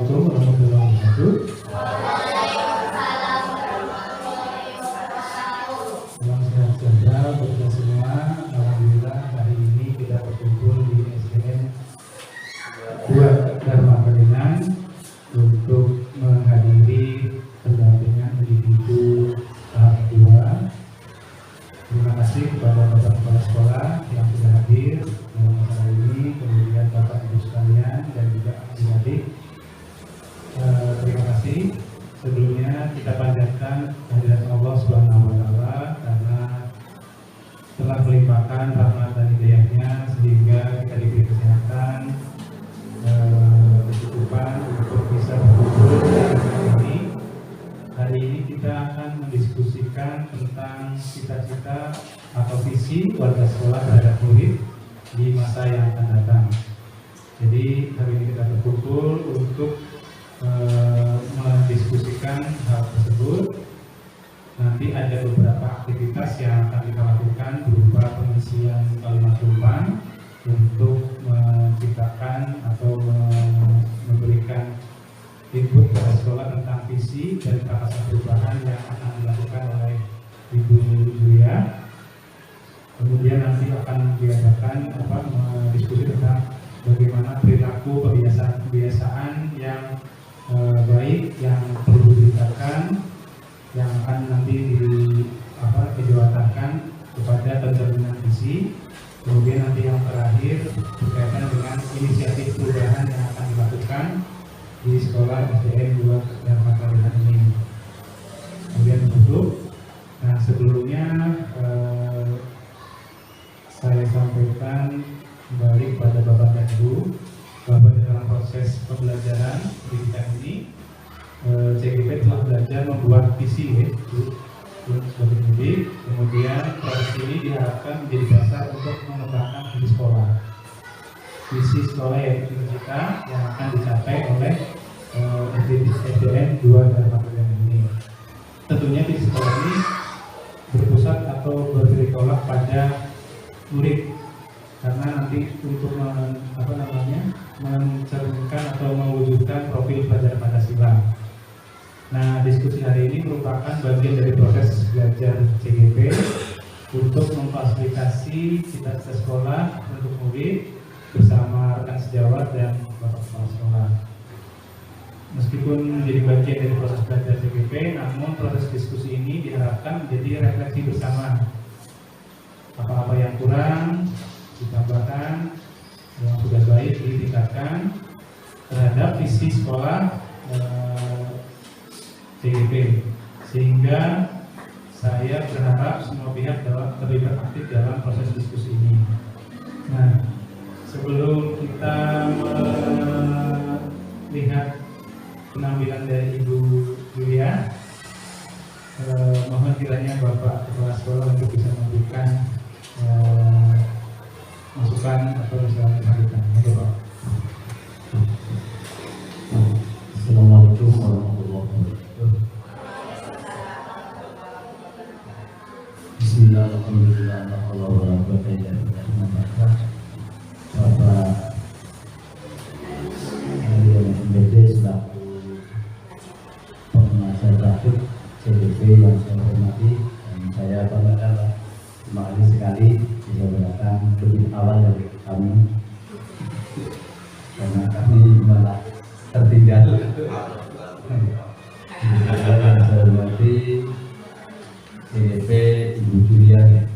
Assalamualaikum warahmatullahi wabarakatuh. Salam sehat sejahtera untuk kita semua. Alhamdulillah hari ini kita berkumpul di SDN 2 Dharma Kalingan untuk menghadiri pendampingan individu tahap 2. Terima kasih kepada Bapak Kepala Sekolah yang sudah hadir dalam acara ini, kemudian Bapak Ibu sekalian dan juga adik-adik. Terima kasih. Sebelumnya kita panjatkan kehadirat Allah Subhanahu wa Ta'ala karena telah melimpahkan rahmat dan hidayahnya sehingga kita diberi kesehatan, kecukupan untuk bisa berkumpul hari ini. Hari ini kita akan mendiskusikan tentang cita-cita atau visi warga sekolah terhadap murid di masa yang akan datang. Jadi hari ini kita berkumpul untuk mendiskusikan hal tersebut. Nanti ada beberapa aktivitas yang akan kita lakukan berupa pengisian kalimat umpan untuk menciptakan atau memberikan input pada sekolah tentang visi dan prakarsa perubahan yang akan dilakukan oleh Ibu Julia. Kemudian nanti akan diadakan diskusi tentang bagaimana perilaku kebiasaan yang baik yang perlu ditingkatkan, yang akan nanti dijawatakan kepada pencerminan visi. Kemudian nanti yang terakhir berkaitan dengan inisiatif perubahan yang akan dilakukan di sekolah SDN 2 Dharma Kalingan ini. Kemudian tutup. Nah, sebelumnya saya sampaikan kembali kepada Bapak dan Ibu bahwa dalam proses pembelajaran pendidikan ini CGP telah belajar membuat visi sebagai pendidik. Kemudian proses ini diharapkan menjadi dasar untuk mengembangkan visi sekolah. Visi sekolah yaitu cita yang akan dicapai oleh SDN 2 Dharma Kalingan ini. Tentunya visi sekolah ini berpusat atau bertolak pada murid, karena nanti untuk mencerminkan atau mewujudkan profil pelajar Pancasila. Nah, diskusi hari ini merupakan bagian dari proses belajar CGP untuk memfasilitasi cita-cita sekolah untuk murid bersama rekan sejawat dan Bapak Kepala Sekolah. Meskipun menjadi bagian dari proses belajar CGP, namun proses diskusi ini diharapkan menjadi refleksi bersama. Apa-apa yang kurang ditambahkan, yang sudah baik ditingkatkan terhadap visi sekolah CGP, sehingga saya berharap semua pihak terlibat aktif dalam proses diskusi ini. Nah, sebelum kita melihat penampilan dari Ibu Julia, mohon kiranya Bapak Kepala Sekolah untuk bisa memberikan masukan atau misalnya masukan. Bapak. Assalamualaikum warahmatullahi wabarakatuh. Bismillahirrahmanirrahim. Bapak yang menjadi selaku pengajar terakhir CDP yang saya hormati, dan saya bangga terima kasih sekali bisa datang lebih awal dari kami, karena kami malah tertinggal. Yang saya hormati CDP, Ibu Julia,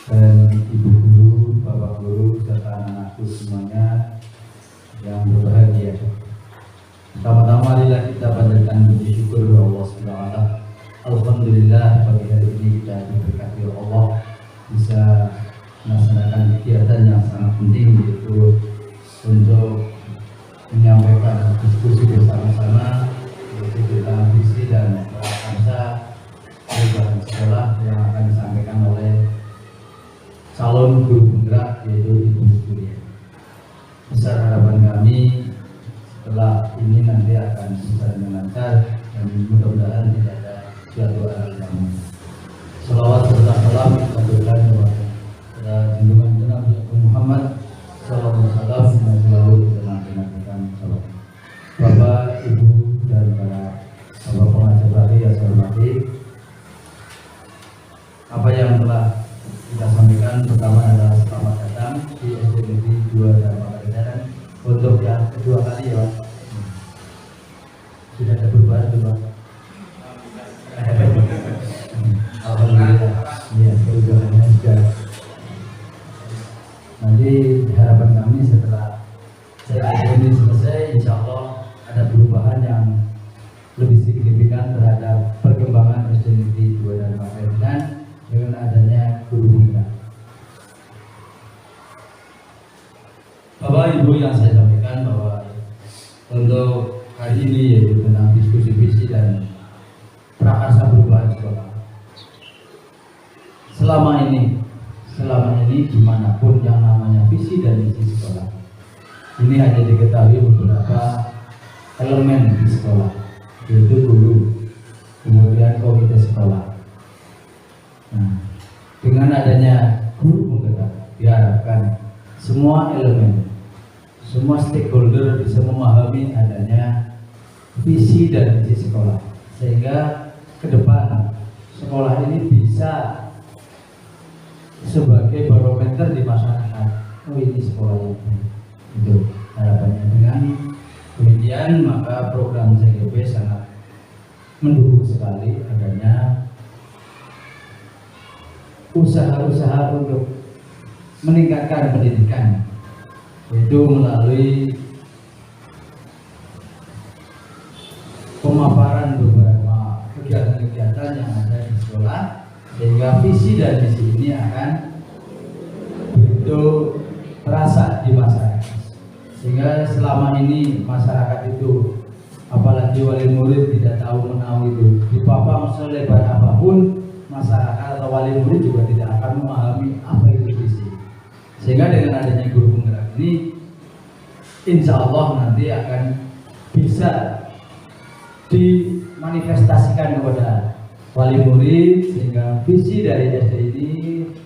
dan Ibu Guru, Bapak Guru, serta anak-anakku semuanya yang berbahagia. Pertama-tama marilah kita panjatkan puji syukur kepada Allah SWT. Alhamdulillah, pagi hari ini kita diberkati oleh Allah bisa melaksanakan kegiatan yang sangat penting, yaitu untuk menyampaikan diskusi bersama-sama yaitu tentang visi dan prakarsa perubahan sekolah yang akan disampaikan oleh calon guru penggerak, yaitu Ibu Julia. Besar harapan kami setelah ini nanti akan bisa dengan lancar dan mudah-mudahan tidak ada suatu hal yang Salawat serta salam kita berikan kepada junjungan Nabi Muhammad Sallallahu Alaihi Wasallam yang selalu kita nantikan. Bapak nanti harapan kami setelah ini selesai, insya Allah ada perubahan yang lebih signifikan terhadap perkembangan SD Negeri 2 Dharma Ferdinand dengan adanya guru penggerak. Bapak Ibu, yang saya sampaikan bahwa untuk hari ini yaitu tentang diskusi visi dan prakarsa perubahan sekolah. Selama ini dimanapun yang namanya visi dan misi sekolah, ini hanya diketahui beberapa elemen di sekolah, yaitu guru, kemudian komite sekolah. Nah, dengan adanya guru penggerak diharapkan semua elemen, semua stakeholder bisa memahami adanya visi dan misi sekolah, sehingga ke depan sekolah ini bisa sebagai barometer di masyarakat. Oh, ini sekolah yang baik. Itu harapannya. Dengan demikian maka program CGP sangat mendukung sekali adanya usaha-usaha untuk meningkatkan pendidikan, yaitu melalui pemaparan beberapa kegiatan-kegiatan yang ada di sekolah, sehingga visi dan misi ini akan begitu terasa di masyarakat. Sehingga selama ini masyarakat itu, apalagi wali murid, tidak tahu menahu itu, dipapang selebar apapun, masyarakat atau wali murid juga tidak akan memahami apa itu visi. Sehingga dengan adanya guru penggerak ini, insya Allah nanti akan bisa dimanifestasikan kepada wali murid, sehingga visi dari SD ini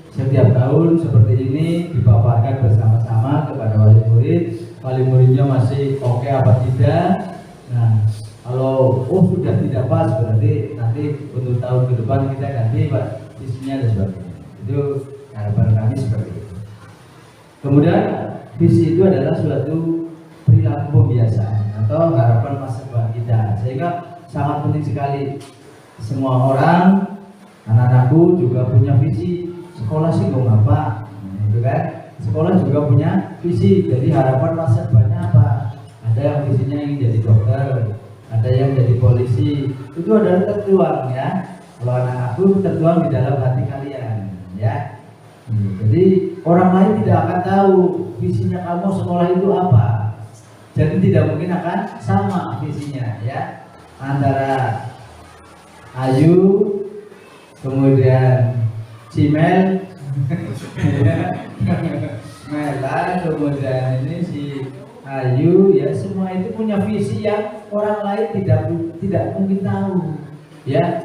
setiap tahun seperti ini dipaparkan bersama-sama kepada wali murid. Wali muridnya masih oke apa tidak. Nah, kalau sudah tidak pas, berarti nanti untuk tahun ke depan kita ganti Pak visinya dan sebagainya. Itu harapan kami seperti itu. Kemudian visi itu adalah suatu perilaku pembiasaan atau harapan masa depan kita, sehingga sangat penting sekali semua orang, anak-anakku juga punya visi. Sekolah sih mau apa, itu kan? Sekolah juga punya visi. Jadi harapan masa depannya apa? Ada yang visinya ingin jadi dokter, ada yang jadi polisi. Itu adalah tertuang ya. Kalau anak-anakku tertuang di dalam hati kalian, ya. Jadi orang lain tidak akan tahu visinya kamu sekolah itu apa. Jadi tidak mungkin akan sama visinya, ya. Antara Ayu, kemudian Cimel, Mela, kemudian ini si Ayu, ya, semua itu punya visi yang orang lain tidak mungkin tahu, ya.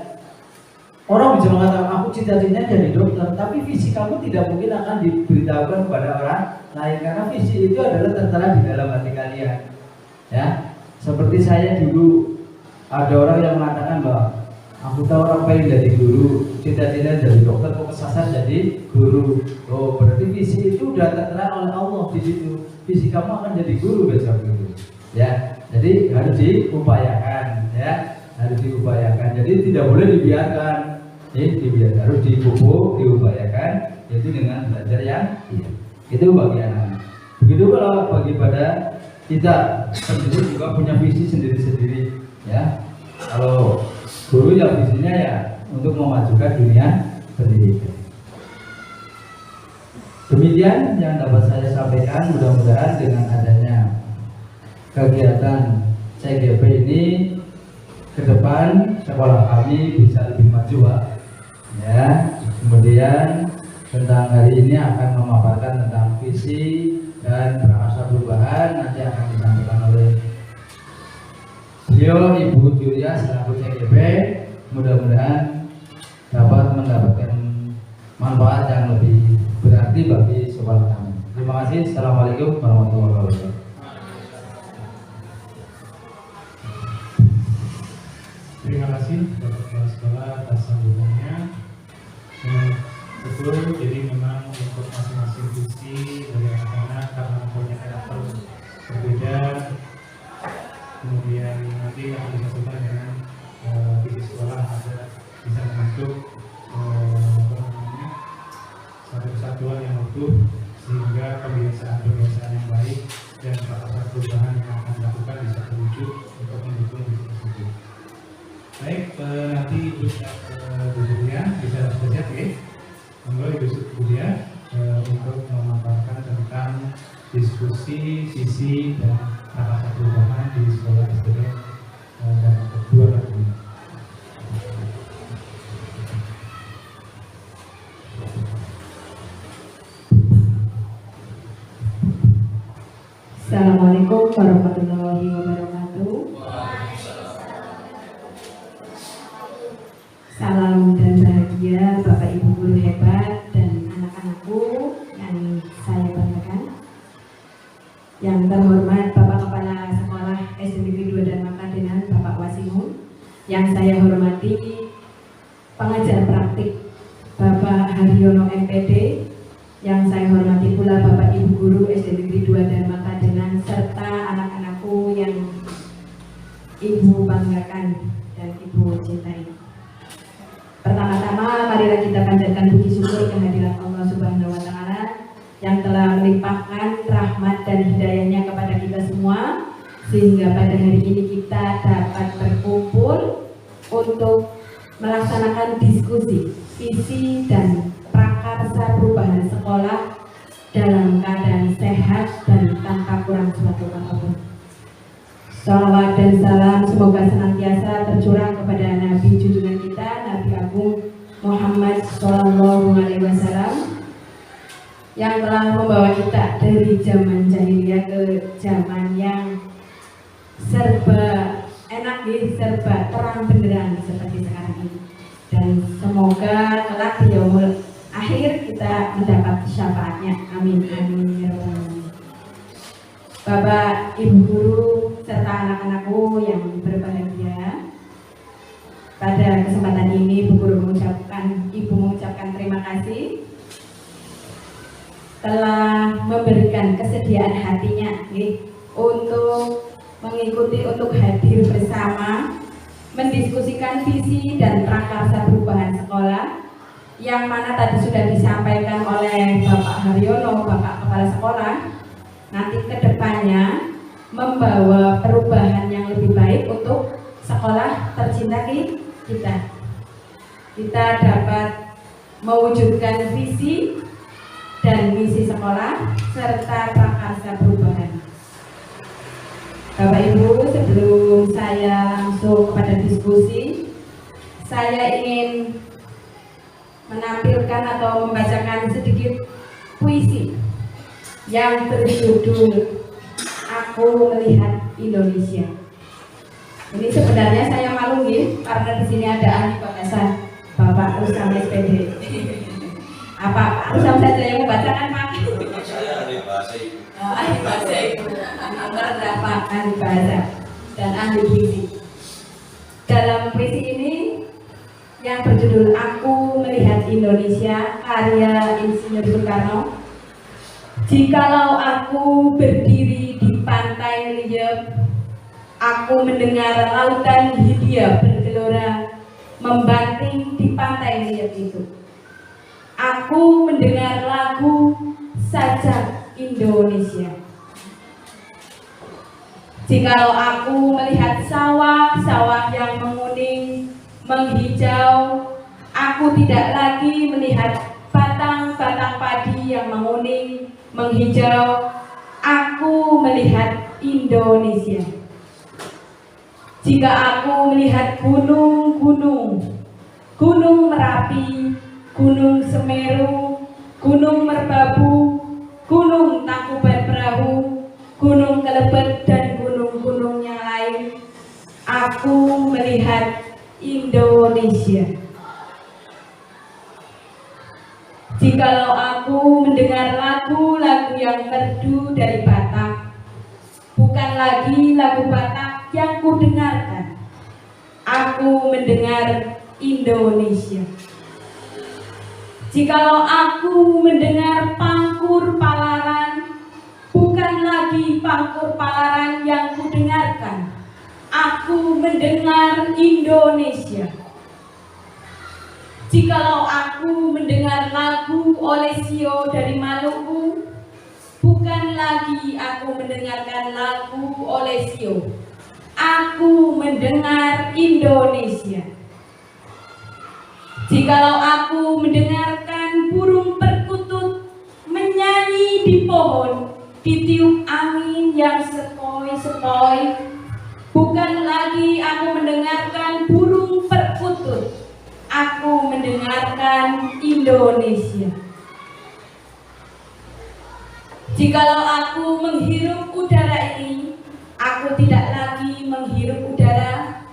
Orang bisa mengatakan aku cita-citanya jadi dokter, tapi visi kamu tidak mungkin akan diberitahukan kepada orang lain, karena visi itu adalah tertera di dalam hati kalian, ya. Seperti saya dulu, ada orang yang mengatakan bahwa aku tahu orang pengen jadi guru, cita-cita jadi dokter, kok kesasar jadi guru. Oh, berarti visi itu sudah tertera oleh Allah di situ. Visi kamu akan jadi guru besok gitu, ya. Jadi harus diupayakan, ya, harus diupayakan. Jadi tidak boleh dibiarkan, harus dipupuk, diupayakan, yaitu dengan belajar yang iya. Itu bagi anak. Begitu kalau bagi pada kita sendiri juga punya visi sendiri-sendiri, ya. Kalau guru yang visinya ya untuk memajukan dunia pendidikan. Demikian yang dapat saya sampaikan. Mudah-mudahan dengan adanya kegiatan CGP ini ke depan sekolah kami bisa lebih maju, Pak. Ya. Kemudian tentang hari ini akan memaparkan tentang visi dan prakarsa perubahan, nanti akan disampaikan oleh beliau Ibu Julia selaku CGP. Mudah-mudahan dapat mendapatkan manfaat yang lebih berarti bagi sekolah kami. Terima kasih. Assalamualaikum warahmatullahi wabarakatuh. Terima kasih Bapak Kepala Sekolah atas sambutannya. Betul, jadi memang untuk masing-masing visi dari anak-anak karena mempunyai karakter berbeda, kemudian nanti akan disatukan dengan visi sekolah agar bisa membentuk satu kesatuan yang utuh sehingga kebiasaan-kebiasaan yang baik dan proses perubahan yang akan dilakukan bisa terwujud untuk mendukung visi tersebut. Baik, nanti Ibu Budia bisa bersiap ya. Monggo Ibu Budia untuk memaparkan tentang diskusi visi dan proses perubahan di sekolah SDN dan kedua ini. Assalamualaikum warahmatullahi wabarakatuh. Salam dan bahagia Bapak Ibu guru hebat dan anak-anakku yang saya banggakan. Yang terhormat Bapak Kepala Sekolah SD Negeri 2 dan Makadenan Bapak Wasimu. Yang saya hormati pengajar praktik Bapak Haryono MPD. Yang saya hormati pula Bapak Ibu Guru SD Negeri 2 dan Makadenan serta anak-anakku yang Ibu banggakan dan Ibu cintai. Pertama-tama marilah kita panjatkan puji syukur kehadirat Allah Subhanahu wa taala yang telah melimpahkan rahmat dan hidayahnya kepada kita semua sehingga pada hari ini kita dapat berkumpul untuk melaksanakan diskusi visi dan prakarsa perubahan sekolah dalam keadaan sehat dan tanpa kurang suatu apapun. Shalawat dan salam semoga senantiasa tercurah kepada Nabi junjungan kita, Nabi Agung Muhammad Shallallahu Alaihi Wasallam yang telah membawa kita dari zaman jahiliyah ke zaman yang serba enak, serba terang benderang seperti sekarang ini. Dan semoga kelak di yaumul akhir kita mendapat syafaatnya. Amin amin ya rabbal alamin. Bapak, Ibu guru serta anak-anakku yang berbahagia, pada kesempatan ini Ibu mengucapkan terima kasih telah memberikan kesediaan hatinya untuk mengikuti, untuk hadir bersama mendiskusikan visi dan prakarsa perubahan sekolah yang mana tadi sudah disampaikan oleh Bapak Haryono, Bapak Kepala Sekolah. Nanti kedepannya membawa perubahan yang lebih baik untuk sekolah tercinta kita. Kita dapat mewujudkan visi dan misi sekolah serta prakarsa perubahan. Bapak Ibu, sebelum saya langsung kepada diskusi, saya ingin menampilkan atau membacakan sedikit puisi yang berjudul Aku Melihat Indonesia. Ini sebenarnya saya malu karena di sini ada ahli bahasa Bapak Rusam SPD. Apa Pak Rusam saja yang membacakan Pak? Saya ahli bahasa Ibu. Ahli bahasa Ibu, terdapat ahli bahasa dan ahli puisi. Dalam puisi ini yang berjudul Aku Melihat Indonesia karya Insinyur Soekarno. Jikalau aku berdiri di pantai Liep, aku mendengar lautan Hindia bergelora membanting di pantai Liep itu. Aku mendengar lagu Sajak Indonesia. Jikalau aku melihat sawah-sawah yang menguning, menghijau, aku tidak lagi melihat batang-batang padi yang menguning, menghijau. Aku melihat Indonesia. Jika aku melihat gunung-gunung, Gunung Merapi, Gunung Semeru, Gunung Merbabu, Gunung Tangkuban Perahu, Gunung Kelebet dan gunung-gunung yang lain, aku melihat Indonesia. Jikalau aku mendengar lagu-lagu yang merdu dari Batak, bukan lagi lagu Batak yang kudengarkan, aku mendengar Indonesia. Jikalau aku mendengar Pangkur Palaran, bukan lagi Pangkur Palaran yang kudengarkan, aku mendengar Indonesia. Jika Jikalau aku mendengar lagu Olesio dari Maluku, bukan lagi aku mendengarkan lagu Olesio, aku mendengar Indonesia. Jikalau aku mendengarkan burung perkutut menyanyi di pohon, ditiup angin yang sepoi-sepoi, bukan lagi aku mendengarkan burung perkutut, aku mendengarkan Indonesia. Jikalau aku menghirup udara ini, aku tidak lagi menghirup udara,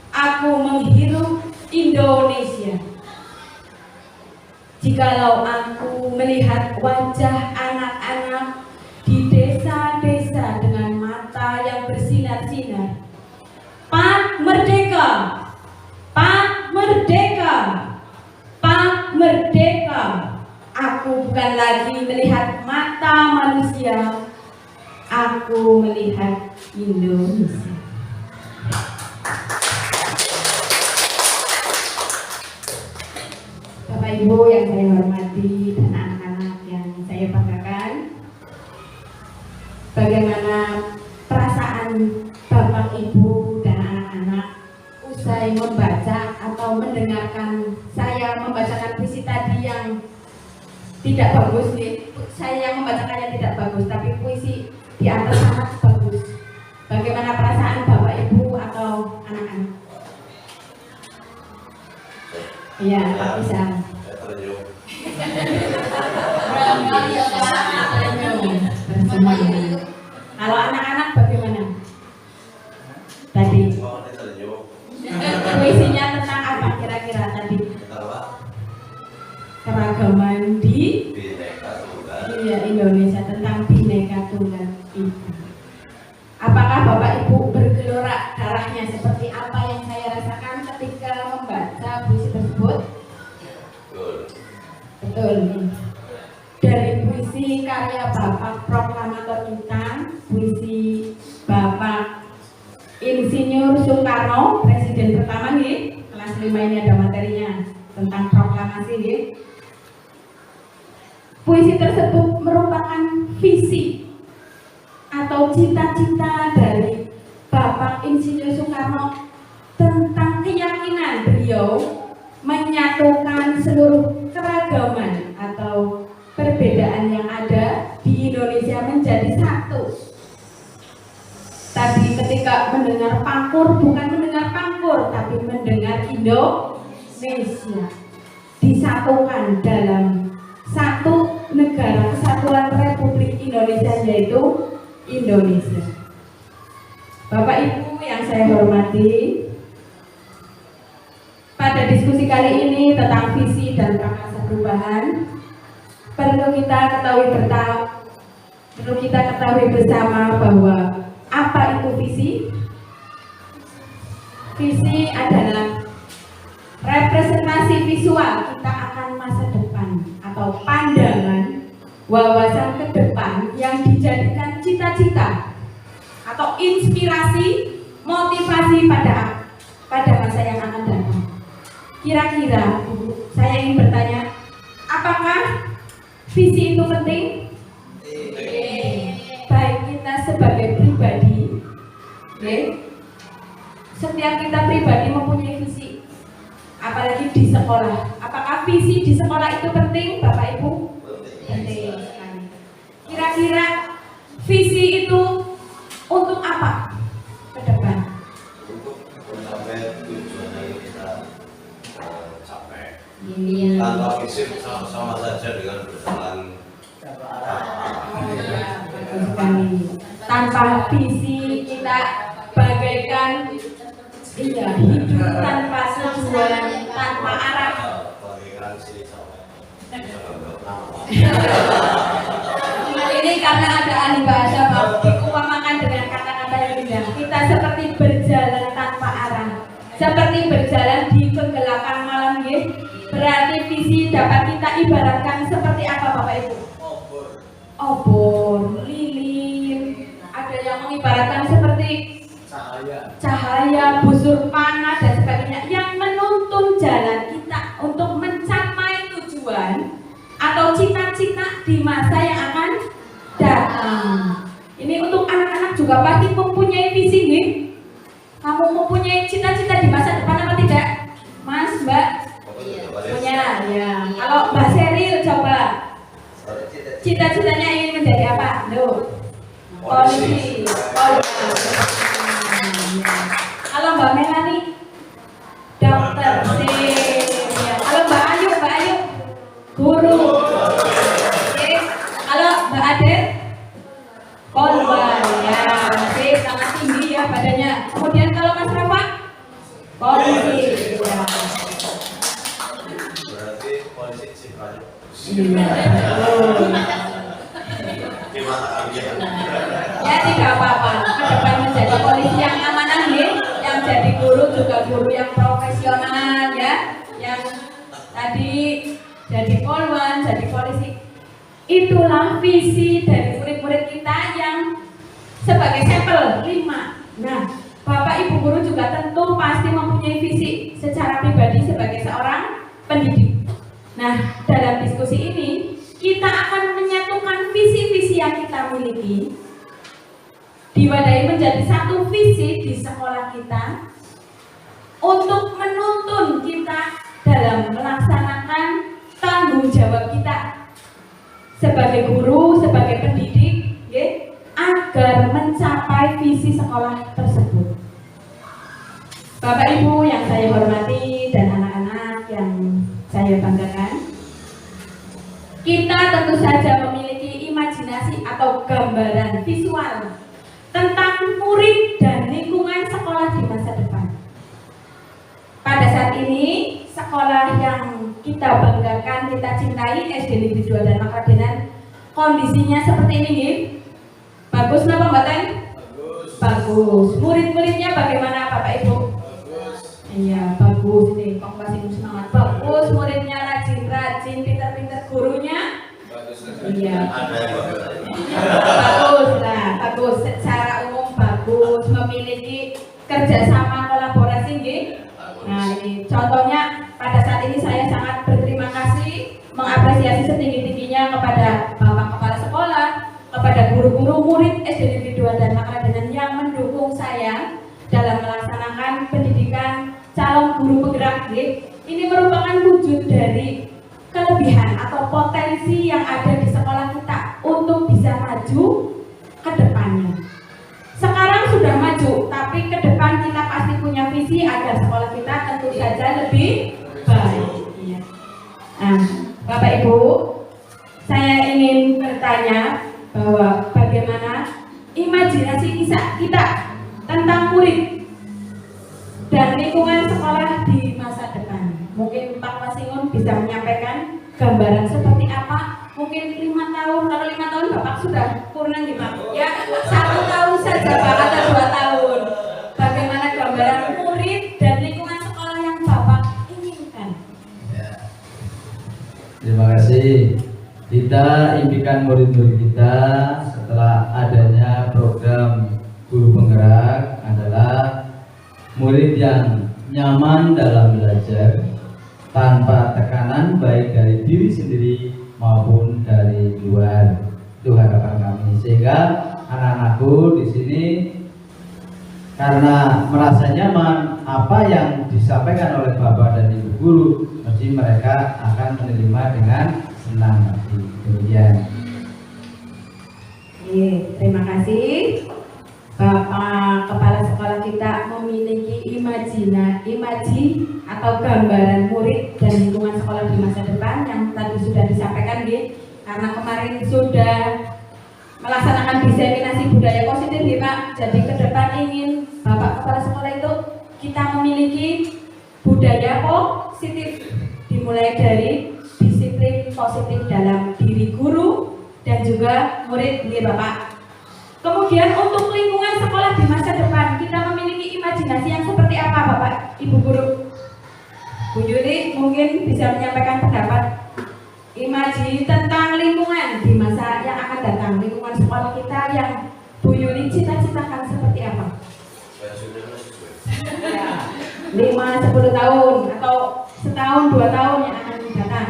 aku menghirup Indonesia. Jikalau aku melihat wajah anak-anak di desa-desa dengan mata yang bersinar-sinar, Pak Merdeka, Pak Merdeka, Pak Merdeka, aku bukan lagi melihat mata manusia, aku melihat Indonesia. Bapak Ibu yang saya hormati dan anak-anak yang saya banggakan, bagaimana perasaan Bapak Ibu dan anak-anak usai membaca atau mendengarkan saya membacakan puisi tadi yang tidak bagus nih. Saya yang membacakannya tidak bagus, tapi puisi di atas sangat bagus. Bagaimana perasaan Bapak Ibu atau anak-anak? Iya, Pak bisa. Kalau anak-anak bagaimana? Tadi puisinya tentang apa kira-kira tadi? Keragaman di Indonesia, tentang Bhinneka Tunggal Ika. Apakah Bapak Ibu bergelora darahnya seperti apa yang saya rasakan ketika membaca puisi tersebut? Betul. Dari puisi karya Bapak Proklamator kita, puisi Bapak Insinyur Soekarno, Presiden pertama nih, kelas 5 ini ada materinya tentang proklamasi nih. Puisi tersebut merupakan visi atau cita-cita dari Bapak Insinyur Soekarno tentang keyakinan beliau menyatukan seluruh keragaman atau perbedaan yang ada di Indonesia menjadi satu. Tadi ketika mendengar pangkur, bukan mendengar pangkur, tapi mendengar Indonesia disatukan dalam satu negara kesatuan Republik Indonesia, yaitu Indonesia. Bapak Ibu yang saya hormati, pada diskusi kali ini tentang visi dan prakarsa perubahan, perlu kita ketahui bersama bahwa apa itu visi? Visi adalah representasi visual kita akan masa depan atau pandangan wawasan ke depan yang dijadikan cita-cita atau inspirasi motivasi pada masa yang akan datang. Kira-kira saya ingin bertanya, apakah visi itu penting? Baik kita sebagai pribadi, setiap kita pribadi mempunyai visi, apalagi di sekolah. Apakah visi di sekolah itu penting, Bapak Ibu? Penting sekali. Kira-kira visi itu untuk apa ke depan? Untuk mencapai tujuan yang kita capai. Ini Tanpa visi sama saja dengan berjalan. Tanpa visi kita bagaikan hidup tanpa tujuan, tanpa arah. Bagaikan si Ini karena ada ahli bahasa diumpamakan dengan kata-kata yang indah. Kita seperti berjalan tanpa arah, seperti berjalan di kegelapan malam, berarti visi dapat kita ibaratkan seperti apa, Bapak Ibu? Obor, lilin. Ada yang mengibaratkan seperti cahaya, busur panah dan sebagainya yang menuntun jalan kita untuk mencapai di masa yang akan datang. Ini untuk anak-anak juga pasti mempunyai visi nih. Kamu mempunyai cita-cita di masa depan apa tidak? Mas, Mbak? Punya, ya. Kalau Mbak Seril coba. Cita-citanya ingin menjadi apa? Loh. Polisi. Kalau Mbak Melani, dokter. Ya. Kalau Mbak Ayu, guru. Oke. Kalau Mbak Ade, korban. Ya, sangat tinggi ya badannya. Kemudian kalau Mas Rafa, polisi. Ya. Berarti polisi sifatnya Iya. gimana kalian? Ya tidak apa-apa. Ke depan menjadi polisi yang amanah nih, yang jadi guru juga guru yang profesional ya, yang tadi jadi polwan, jadi polisi. Itulah visi dari murid-murid kita yang sebagai sampel 5. Nah, Bapak Ibu guru juga tentu pasti mempunyai visi secara pribadi sebagai seorang pendidik. Nah, dalam diskusi ini kita akan menyatukan visi-visi yang kita miliki, diwadahi menjadi satu visi di sekolah kita untuk menuntun kita dalam melaksanakan tanggung jawab kita sebagai guru, sebagai pendidik, ya, agar mencapai visi sekolah tersebut. Bapak Ibu yang saya hormati dan anak-anak yang saya banggakan, kita tentu saja memiliki imajinasi atau gambaran visual tentang murid dan lingkungan sekolah di masa depan. Pada saat ini, sekolah yang kita banggakan, kita cintai, SD Negeri 2 dan Makradenan, kondisinya seperti ini, nih. Bagus napa mboten? Bagus. Murid-muridnya bagaimana Bapak Ibu? Iya, bagus nih, kok masih semangat. Bagus, muridnya rajin-rajin, pintar-pintar, gurunya? Iya. Bagus lah, bagus. Secara umum bagus, memiliki kerjasama kolaborasi, nggih. Nah, ini contohnya pada saat ini saya sangat berterima kasih, mengapresiasi setinggi-tingginya kepada Bapak Kepala Sekolah, kepada guru-guru murid SD Negeri 2 dan Makradenan yang mendukung saya dalam melaksanakan pendidikan calon guru penggerak. Ini merupakan wujud dari kelebihan atau potensi yang ada di sekolah kita untuk bisa maju ke depannya. Sekarang sudah maju, tapi ke depan kita pasti punya visi agar sekolah kita tentu saja lebih baik. Nah, Bapak Ibu, saya ingin bertanya bahwa bagaimana imajinasi kita tentang murid dan lingkungan sekolah di masa depan. Mungkin Pak Wasingun bisa menyampaikan gambaran seperti apa. Mungkin 5 tahun, kalau 5 tahun Bapak sudah kurang gimana? Ya, 1 tahun saja Pak, atau 2 tahun. Bagaimana gambaran murid dan lingkungan sekolah yang Bapak inginkan? Ya. Terima kasih. Kita impikan murid-murid kita setelah adanya program guru penggerak adalah murid yang nyaman dalam belajar tanpa tekanan baik dari diri sendiri maupun dari luar. Itu harapan kami, sehingga anak-anakku di sini karena merasa nyaman apa yang disampaikan oleh Bapak dan Ibu guru, mesti mereka akan menerima dengan senang hati. Demikian. Terima kasih. Bapak Kepala Sekolah kita memiliki imaji atau gambaran murid dan lingkungan sekolah di masa depan yang tadi sudah disampaikan, karena kemarin sudah melaksanakan diseminasi budaya positif, Pak. Jadi ke depan ingin Bapak Kepala Sekolah itu kita memiliki budaya positif, dimulai dari disiplin positif dalam diri guru dan juga murid, Bapak. Kemudian untuk lingkungan sekolah di masa depan, kita memiliki imajinasi yang seperti apa, Bapak, Ibu guru? Bu Yuli mungkin bisa menyampaikan pendapat imaji tentang lingkungan di masa yang akan datang, lingkungan sekolah kita yang Bu Yuli cita-citakan seperti apa? Ya, 5-10 tahun atau setahun 2 tahun yang akan datang.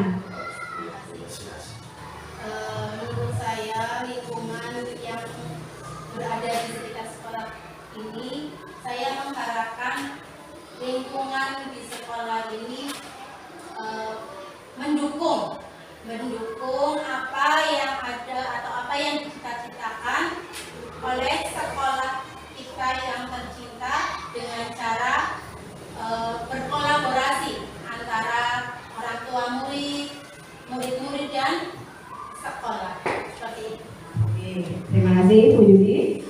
kasih Bu Yudi.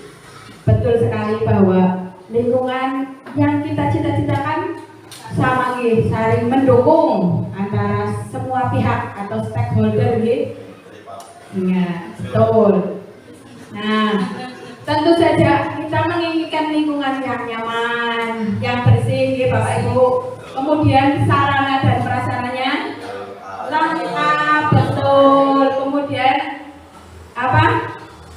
Betul sekali bahwa lingkungan yang kita cita-citakan sama nggih, saling mendukung antara semua pihak atau stakeholder nggih. Ya, betul. Nah, tentu saja kita menginginkan lingkungan yang nyaman, yang bersih nggih Bapak Ibu. Kemudian sarana dan prasarananya lengkap, betul. Kemudian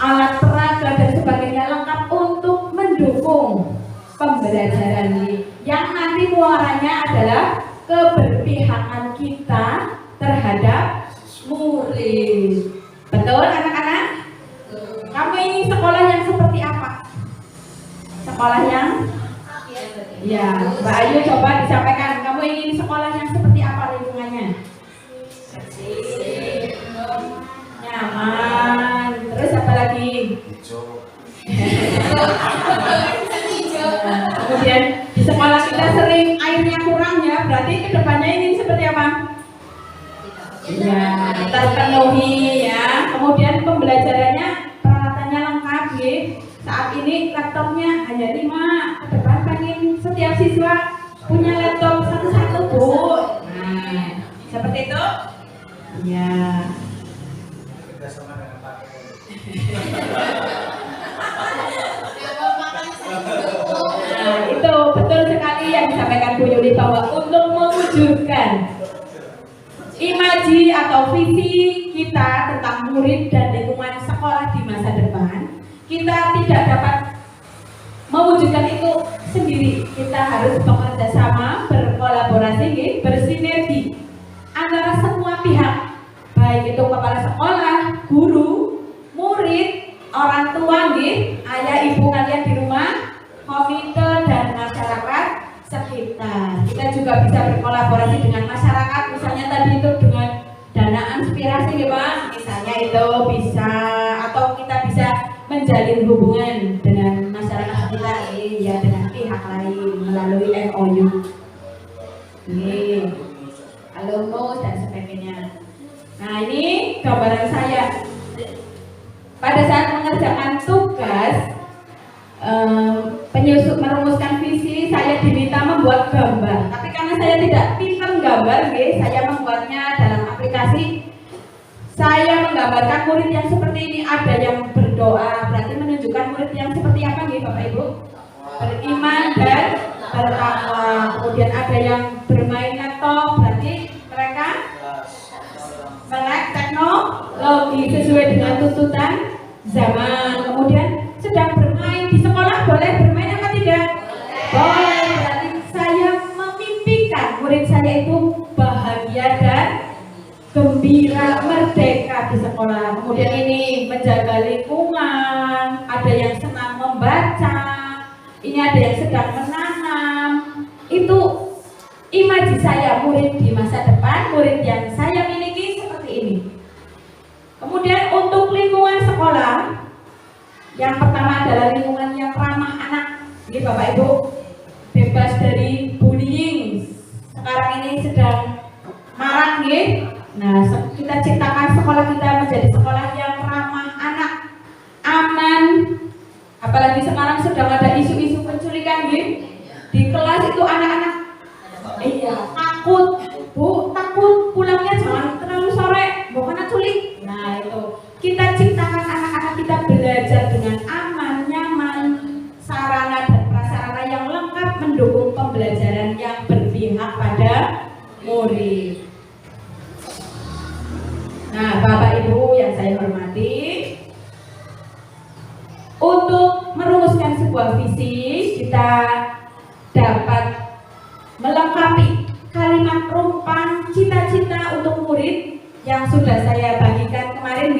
alat peraga dan sebagainya lengkap untuk mendukung pembelajaran ini, yang nanti muaranya adalah keberpihakan kita terhadap murid. Betul anak-anak? Kamu ingin sekolah yang seperti apa? Sekolah yang ya, Mbak Ayu coba disampaikan, kamu ingin sekolah yang seperti apa lingkungannya? Nyaman. Terus apa lagi? Kemudian di sekolah kita sering airnya kurang ya, berarti kedepannya ini seperti apa? Ya, terpenuhi ya. Kemudian pembelajarannya, peralatannya lengkap ya. Saat ini laptopnya hanya 5, ke depan pengen setiap siswa punya laptop satu-satu Bu. Nah, seperti itu? Ya. Nah, itu betul sekali yang disampaikan Bu Yuli, bahwa untuk mewujudkan imaji atau visi kita tentang murid dan lingkungan sekolah di masa depan, kita tidak dapat mewujudkan itu sendiri. Kita harus bekerja sama, berkolaborasi, bersinergi antara semua pihak, baik itu kepala sekolah, guru, murid, orang tua, ayah ibu kalian di rumah, komite dan masyarakat sekitar. Kita juga bisa berkolaborasi dengan masyarakat, misalnya tadi itu dengan dana inspirasi ya Pak, misalnya itu bisa, atau kita bisa menjalin hubungan dengan masyarakat sekitar ya, dengan pihak lain melalui MOU, alumnus dan sebagainya. Nah, ini gambaran saya pada saat mengerjakan tugas merumuskan visi. Saya diminta membuat gambar, tapi karena saya tidak pintar gambar, saya membuatnya dalam aplikasi. Saya menggambarkan murid yang seperti ini, ada yang berdoa, berarti menunjukkan murid yang seperti apa Bapak Ibu? Beriman dan bertakwa. Kemudian ada yang bermain laptop, berarti mereka melek teknologi sesuai dengan tuntutan zaman. Kemudian sedang bermain di sekolah, boleh bermain apa tidak? Boleh. Berarti saya memimpikan murid saya itu bahagia dan gembira, merdeka di sekolah. Kemudian ini menjaga lingkungan, ada yang senang membaca, ini ada yang sedang menanam. Itu imaji saya murid di masa depan, murid yang saya miliki seperti ini. Kemudian untuk lingkungan sekolah, yang pertama adalah lingkungan yang ramah anak. Ini Bapak Ibu, bebas dari bullying. Sekarang ini sedang marak Nah, kita ciptakan sekolah kita menjadi sekolah yang ramah anak, aman. Apalagi sekarang sedang ada isu-isu penculikan di kelas itu, anak-anak takut Bu, takut pulangnya jangan terlalu sore, bukan culik. Nah, itu kita ciptakan anak-anak kita belajar dengan aman, nyaman, sarana dan prasarana yang lengkap mendukung pembelajaran yang berpihak pada murid. Nah, Bapak Ibu yang saya hormati, untuk merumuskan sebuah visi, kita dapat melengkapi kalimat rumpang cita-cita untuk murid yang sudah saya bagikan kemarin.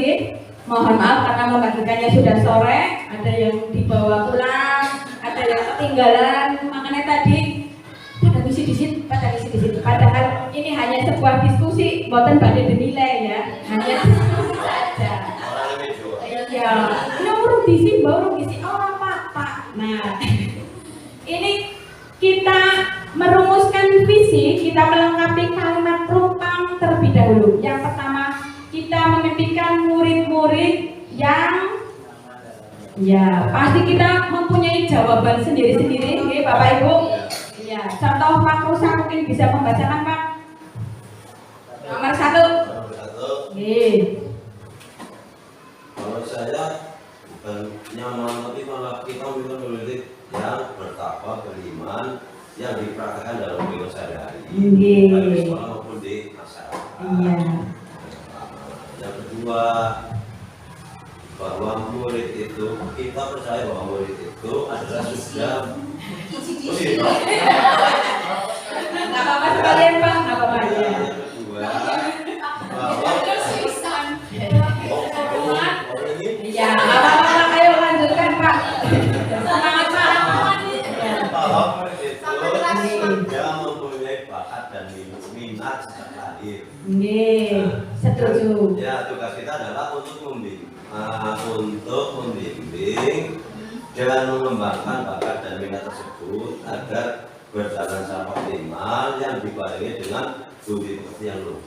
Mohon maaf karena membagikannya sudah sore, ada yang dibawa pulang, ada yang ketinggalan. Makanya tadi pada misi di sini. Padahal ini hanya sebuah diskusi, bukan pada dinilai ya, hanya diskusi saja. Iya, ini urung diisi, baru isi orang apa. Nah, ini kita merumuskan visi, kita melengkapi kalimat rumpang terlebih dahulu. Yang pertama, kita memimpikan murid-murid yang Ya, pasti kita mempunyai jawaban sendiri-sendiri, nggih Bapak Ibu. Ya, contoh Pak Rusa mungkin bisa membacakan Pak. Nomor 1. Nomor 1. Nggih. Kalau saya bukan nyaman, tapi malah kita minta politik yang bertakwa, beriman, yang dipraktekkan dalam kehidupan sehari-hari, Nggih. baik di sekolah maupun di masyarakat. Iya. Yang kedua, bahwa murid itu, kita percaya bahwa murid itu adalah sudah Nggak apa-apa sekalian Pak, nggak apa-apa ya. Yang kedua, bahwa Iya, nggak apa-apa Pak, ayo lanjutkan Pak. Semangat Pak. bahwa murid itu sudah mempunyai bakat dan minat sejak lahir. Nggih, setuju. Ya, tugas kita adalah untuk membimbing dengan mengembangkan bakat dan minat tersebut agar berjalan secara optimal yang dibarengi dengan budi pekerti yang luhur.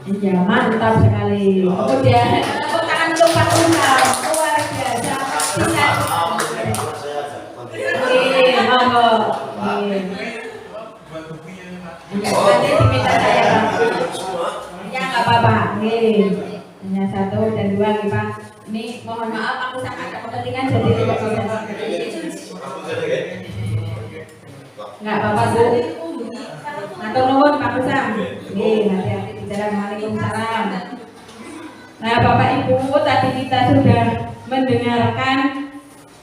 Iya, mantap sekali. Kemudian, tepuk tangan untuk Pak Rusa, luar biasa. Bisa. Saya agak penting. Nggih, monggo. Nggih. Iya, nanti diminta saya Pak. Ya nggak apa-apa. Nggih. Hanya 1 dan 2 nih Pak. Ini mohon maaf aku sangat ada kepentingan jadi tidak bisa. Nggak apa-apa Bu. Atau nuwun Pak Kusam. Nggih, hati-hati di jalan. Waalaikumsalam. Nah, Bapak Ibu, tadi kita sudah mendengarkan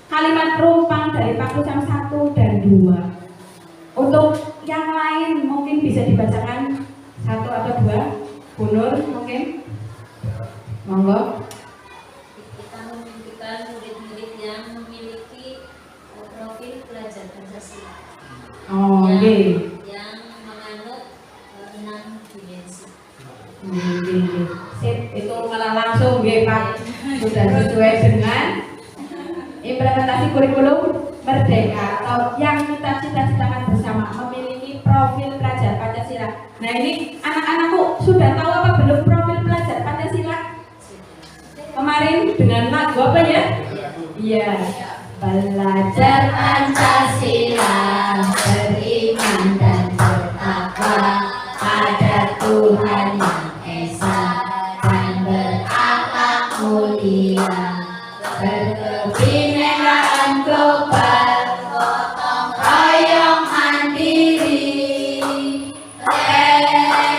kalimat perumpang dari Pak Kusam 1 dan 2. Untuk yang lain mungkin bisa dibacakan 1 atau 2. Bu Nur mungkin. Monggo. Kita memimpikan murid-murid yang memiliki profil pelajar Pancasila Oh, nggih. yang menganut 6 dimensi. Nggih. Sip, itu malah langsung nggih Pak. Sudah sesuai dengan implementasi kurikulum Merdeka atau yang kita cita-citakan bersama, memiliki profil pelajar Pancasila. Nah, ini anak-anakku sudah tahu apa belum profil pelajar Pancasila? Kemarin dengan lagu apa ya? Iya. Belajar Pancasila, beriman dan bertakwa pada Tuhan yang Esa dan berakhlak mulia, berkebinekaan global, gotong royong mandiri,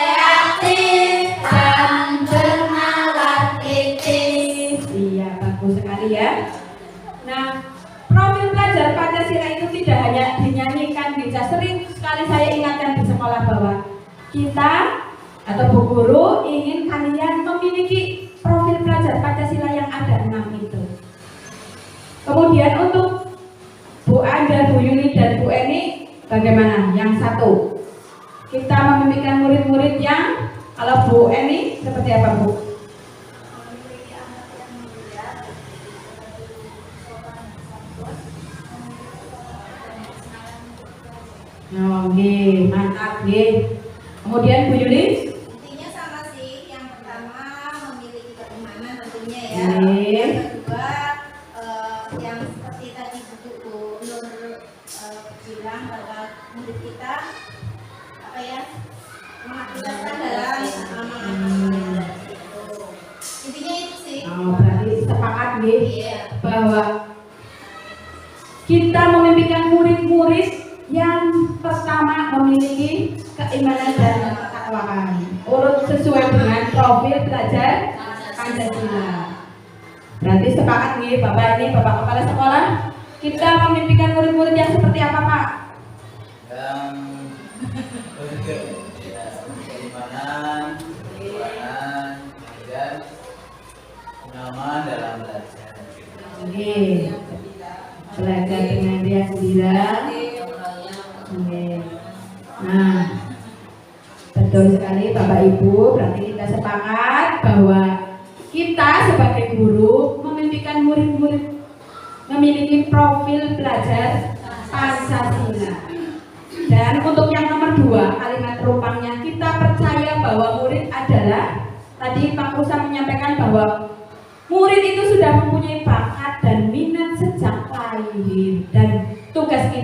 kreatif dan bernalar kritis. Iya, bagus sekali ya. Nah, profil pelajar Pancasila itu tidak hanya dinyanyikan, bisa sering sekali saya ingatkan di sekolah bahwa kita atau Bu Guru ingin kalian memiliki profil pelajar Pancasila yang ada 6 itu. Kemudian untuk Bu Anda, Bu Yuni dan Bu Eni bagaimana? Yang 1, kita memimpikan murid-murid yang, kalau Bu Eni seperti apa Bu? Oh, nggih, mantap nggih. Kemudian Bu Yuli? Intinya sama sih, yang pertama memiliki keimanan tentunya ya. Nggih. Yang kedua yang seperti tadi Bu Nur bilang bahwa murid kita apa ya mengaktifkan dalam amanah itu. Intinya itu sih. Oh, berarti sepakat nggih Iya. bahwa kita memimpikan murid-murid yang pertama memiliki keimanan dan ketakwaan, urut sesuai dengan profil pelajar Pancasila. Berarti sepakat nih Bapak ini, Bapak Kepala Sekolah, kita memimpikan murid-murid yang seperti apa Pak? Yang keimanan, kekuatan, dan pengalaman dalam belajar. Oke, belajar dengan riang gembira. Oke. Nah, betul sekali Bapak Ibu, berarti kita sepakat bahwa kita sebagai guru memimpikan murid-murid memiliki profil pelajar Pancasila. Dan untuk yang nomor 2, kalimat terumpangnya, kita percaya bahwa murid adalah, tadi Pak Rusa menyampaikan bahwa murid itu sudah mempunyai bakat dan minat sejak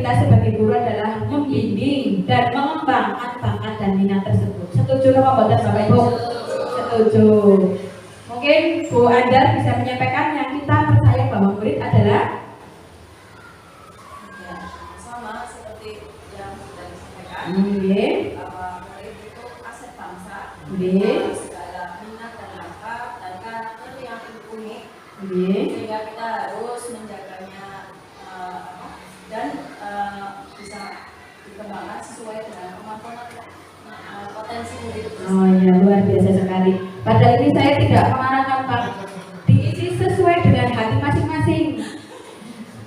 kita sebagai guru adalah membimbing dan mengembangkan bakat dan minat tersebut. Setuju apa boten Bapak Ibu? Setuju. Mungkin Bu Andar bisa menyampaikan yang kita percaya bahwa murid adalah Ya, sama seperti yang sudah disampaikan bahwa murid itu aset bangsa, segala minat dan bakat dan karakter yang unik, sehingga kita harus menjaganya dan bisa dikembangkan sesuai dengan kemampuan potensi murid itu. Oh ya, luar biasa sekali. Padahal ini saya tidak mengarahkan Pak, diisi sesuai dengan hati masing-masing.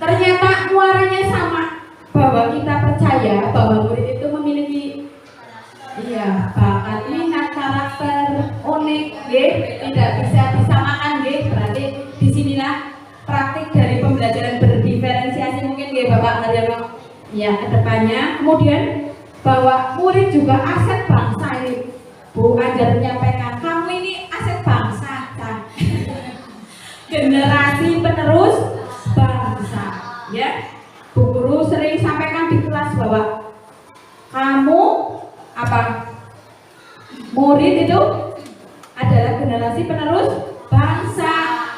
Ternyata muaranya sama, bahwa kita percaya bahwa murid itu memiliki bakat, minat, karakter unik, tidak bisa disamakan, berarti disinilah praktik dari pembelajaran berdiferensiasi mungkin Bapak Haryono ya kedepannya. Kemudian bahwa murid juga aset bangsa ini. Bu Anjar menyampaikan, kamu ini aset bangsa, generasi penerus bangsa. Ya, Bu Guru sering sampaikan di kelas bahwa kamu murid itu adalah generasi penerus bangsa,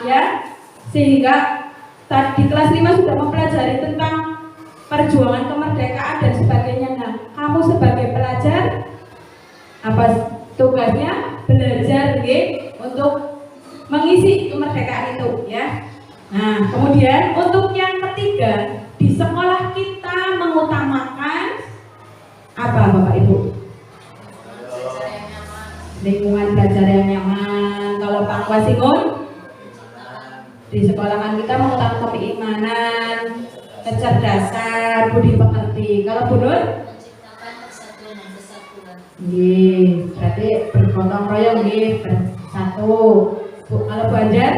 ya. Sehingga tadi kelas 5 sudah mempelajari tentang perjuangan kemerdekaan dan sebagainya. Nah, kamu sebagai pelajar tugasnya belajar untuk mengisi kemerdekaan itu, ya. Nah, kemudian untuk yang ketiga, di sekolah kita mengutamakan apa Bapak Ibu? Lingkungan belajar yang nyaman. Kalau Pak Wasingun, di sekolahan kita mengutamakan keimanan, kecerdasan, budi pekerti. Kalau Bu Nur? Menciptakan persatuan dan kesatuan. Berarti bergotong royong, bersatu. Kalau Bu Anjar,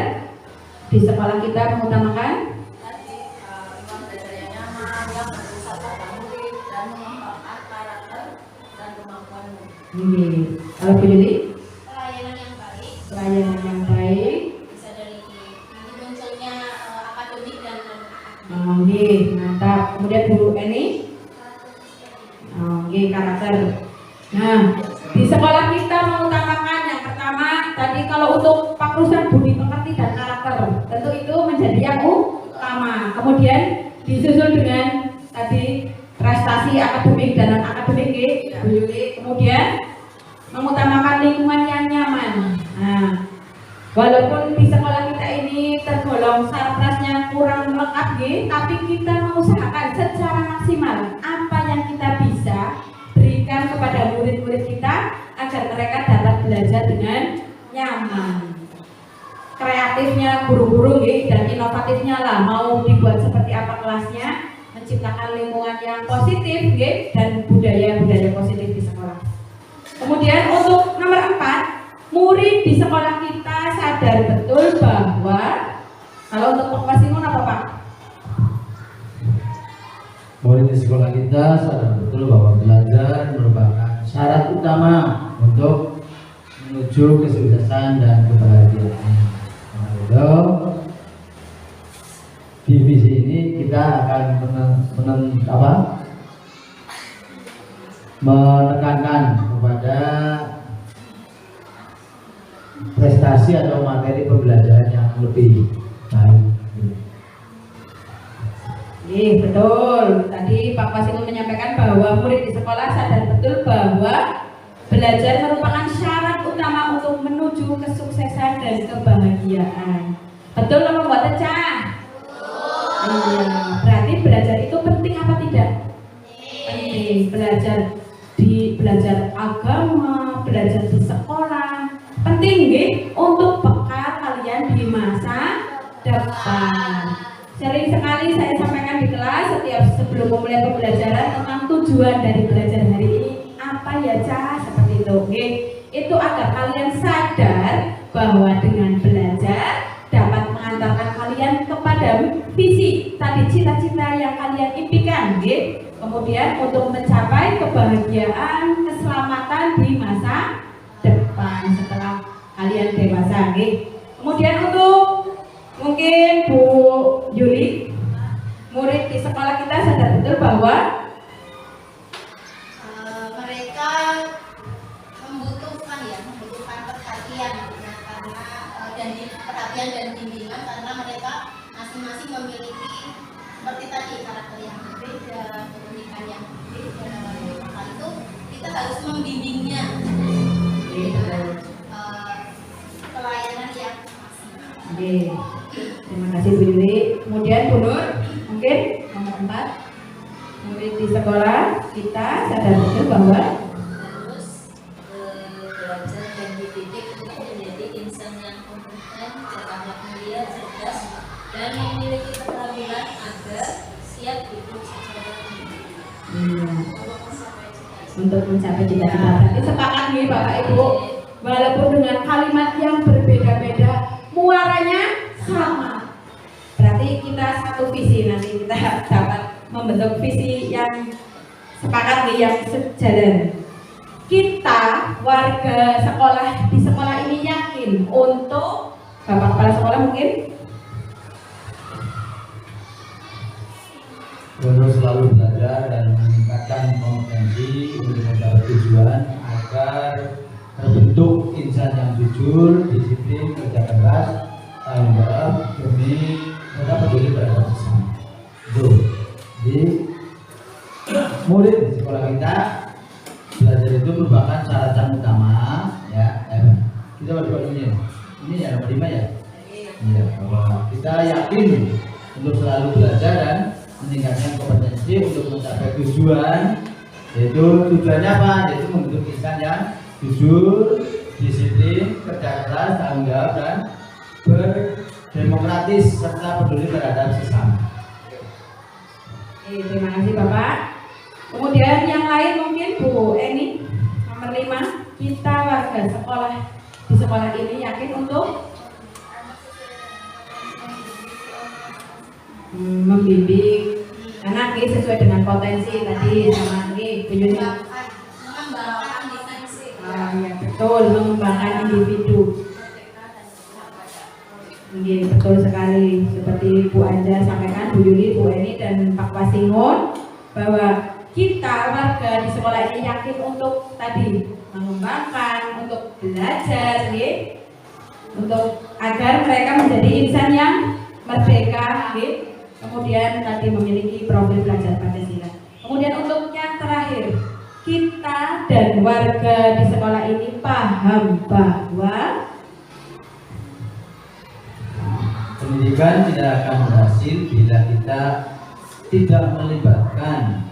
di sekolah kita mengutamakan Tadi lingkungan belajar yang nyaman, yang bersatu pada murid dan mengembangkan karakter dan kemampuan murid. Kalau Bu Yuli, Pelayanan yang baik pelayanan yang baik. bisa dari munculnya akademik dan Mantap. Kemudian Bu Eni, karakter. Nah, di sekolah kita mengutamakan yang pertama tadi kalau untuk pakrusan budi pekerti dan karakter, tentu itu menjadi yang utama. Kemudian disusul dengan tadi prestasi akademik dan non akademik, Bu Yuli. Kemudian mengutamakan lingkungan yang nyaman. Nah, walaupun di sekolah kita ini tergolong sarprasnya kurang lengkap, tapi kita mengusahakan secara maksimal apa yang kita bisa berikan kepada murid-murid kita agar mereka dapat belajar dengan nyaman. Kreatifnya guru-guru dan inovatifnya lah, mau dibuat seperti apa kelasnya, menciptakan lingkungan yang positif dan budaya-budaya positif di sekolah. Kemudian untuk nomor 4, murid di sekolah kita sadar betul bahwa kalau untuk Pak Wasingun apa Pak? Murid di sekolah kita sadar betul bahwa belajar merupakan syarat utama untuk menuju kesuksesan dan kebahagiaan. Nah, di visi ini kita akan menekankan kepada prestasi atau materi pembelajaran yang lebih baik. Betul. Tadi Pak Wasingun menyampaikan bahwa murid di sekolah sadar betul bahwa belajar merupakan syarat utama untuk menuju kesuksesan dan kebahagiaan. Betul apa buat Cah? Iya. Berarti belajar itu penting apa tidak? Penting. Belajar agama, belajar di sekolah penting untuk bekal kalian di masa depan. Sering sekali saya sampaikan di kelas setiap sebelum memulai pembelajaran tentang tujuan dari belajar hari ini apa ya Cah, seperti itu. Itu agar kalian sadar bahwa dengan belajar dapat mengantarkan kalian kepada visi tadi, cita-cita yang kalian impikan, kemudian untuk mencapai kebahagiaan, keselamatan di masa depan setelah kalian dewasa. Kemudian untuk mungkin Bu Yuli, murid di sekolah kita sadar betul bahwa masing-masing memiliki seperti tadi karakter yang berbeda, keunikan yang berbeda, maka itu kita harus membimbingnya dengan pelayanan yang maksimal. Oke, terima kasih Bu Yuli. Kemudian Bu Nur, mungkin nomor 4, murid di sekolah kita sadar betul bahwa Harus belajar dan dididik untuk menjadi insan yang kompeten, berakhlak mulia, cerdas, dan memiliki keterampilan agar siap hidup secara untuk mencapai cita-cita. Berarti sepakat nih Bapak Ibu, walaupun dengan kalimat yang berbeda-beda, muaranya sama. Berarti kita satu visi, nanti kita dapat membentuk visi yang sepakat nih, yang sejalan. Kita warga sekolah di sekolah ini yakin untuk Bapak Kepala Sekolah mungkin untuk selalu belajar dan meningkatkan kompetensi untuk mencapai tujuan agar terbentuk insan yang jujur, disiplin, kerja keras, tanggung jawab demi tetap peduli terhadap sesama. Jadi murid di sekolah kita belajar itu merupakan syarat yang utama, ya. Kita berdua ini ya nomor 5 ya. Iya, bahwa kita yakin untuk selalu belajar dan meningkatkan kompetensi untuk mencapai tujuan, yaitu tujuannya apa? Yaitu membentuk insan yang jujur, disiplin, kerja keras, tanggung jawab, dan berdemokratis serta peduli terhadap sesama. Terima kasih Bapak. Kemudian yang lain mungkin Bu Eni, nomor 5, kita warga sekolah di sekolah ini yakin untuk membimbing anak ini sesuai dengan potensi tadi sama ini Bu Yuni. Mengembangkan potensi. Ya betul, mengembangkan individu. Iya, betul sekali. Seperti Bu Anja sampaikan, Bu Yuli, Bu Eni, dan Pak Wasingun, bahwa kita warga di sekolah ini yakin untuk tadi mengembangkan, untuk belajar, untuk agar mereka menjadi insan yang merdeka, kemudian tadi memiliki profil belajar Pancasila. Kemudian untuk yang terakhir, kita dan warga di sekolah ini paham bahwa pendidikan tidak akan berhasil bila kita tidak melibatkan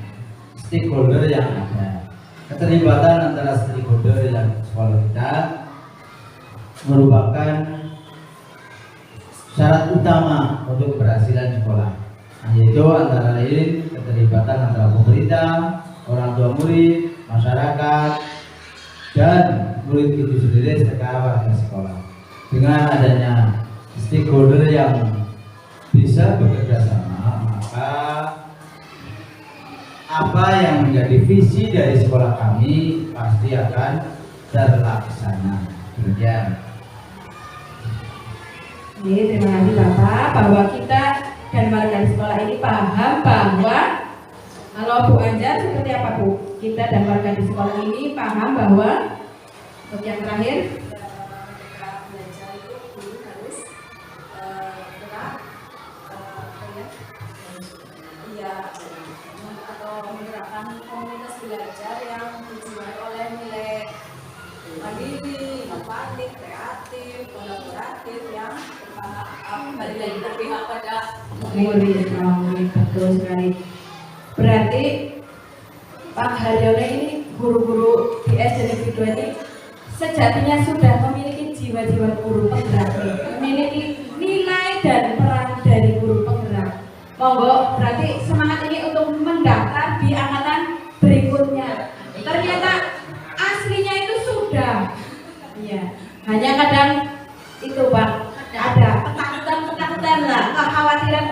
stakeholder yang ada. Keterlibatan antara stakeholder yang sekolah kita merupakan syarat utama untuk keberhasilan sekolah, yaitu antara lain keterlibatan antara pemerintah, orang tua murid, masyarakat, dan murid itu sendiri serta warga sekolah. Dengan adanya stakeholder yang bisa bekerja sama, maka apa yang menjadi visi dari sekolah kami pasti akan terlaksana. Demikian. Terima kasih Bapak, bahwa kita dan warga di sekolah ini paham bahwa kalau Bu Anja seperti apa Bu? Kita dan warga di sekolah ini paham bahwa untuk yang terakhir ketika belajar itu guru harus gerak atau menggerakkan komunitas belajar yang dijiwai oleh nilai mandiri, inovatif, kreatif, kolaboratif yang kembali lagi berpihak pada murid. Betul sekali. Berarti Pak Haryono ini guru-guru di SD Negeri 2 ini sejatinya sudah memiliki jiwa-jiwa guru penggerak, memiliki nilai dan peran dari guru penggerak. Monggo, berarti semangat ini untuk mendaftar di angkatan berikutnya. Ternyata aslinya itu sudah, iya. Hanya kadang itu Pak, ada ketakutan lah, kekhawatiran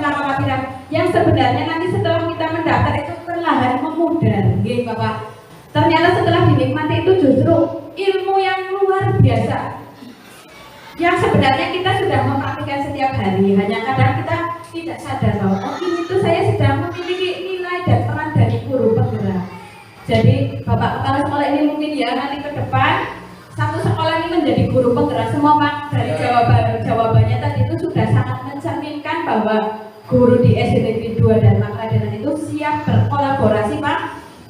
yang sebenarnya nanti setelah kita mendaftar itu perlahan memudar, gitu Bapak. Ternyata setelah dinikmati itu justru ilmu yang luar biasa, yang sebenarnya kita sudah mempraktikkan setiap hari. Hanya kadang kita tidak sadar bahwa oh ini tuh saya sedang memiliki nilai dan peran dari guru penggerak. Jadi Bapak Kepala Sekolah ini mungkin ya nanti ke depan satu sekolah ini menjadi guru penggerak. Semua Pak dari jawabannya tadi itu sudah sangat mencerminkan bahwa guru di SD Negeri 2 dan Makradenan itu siap berkolaborasi Pak,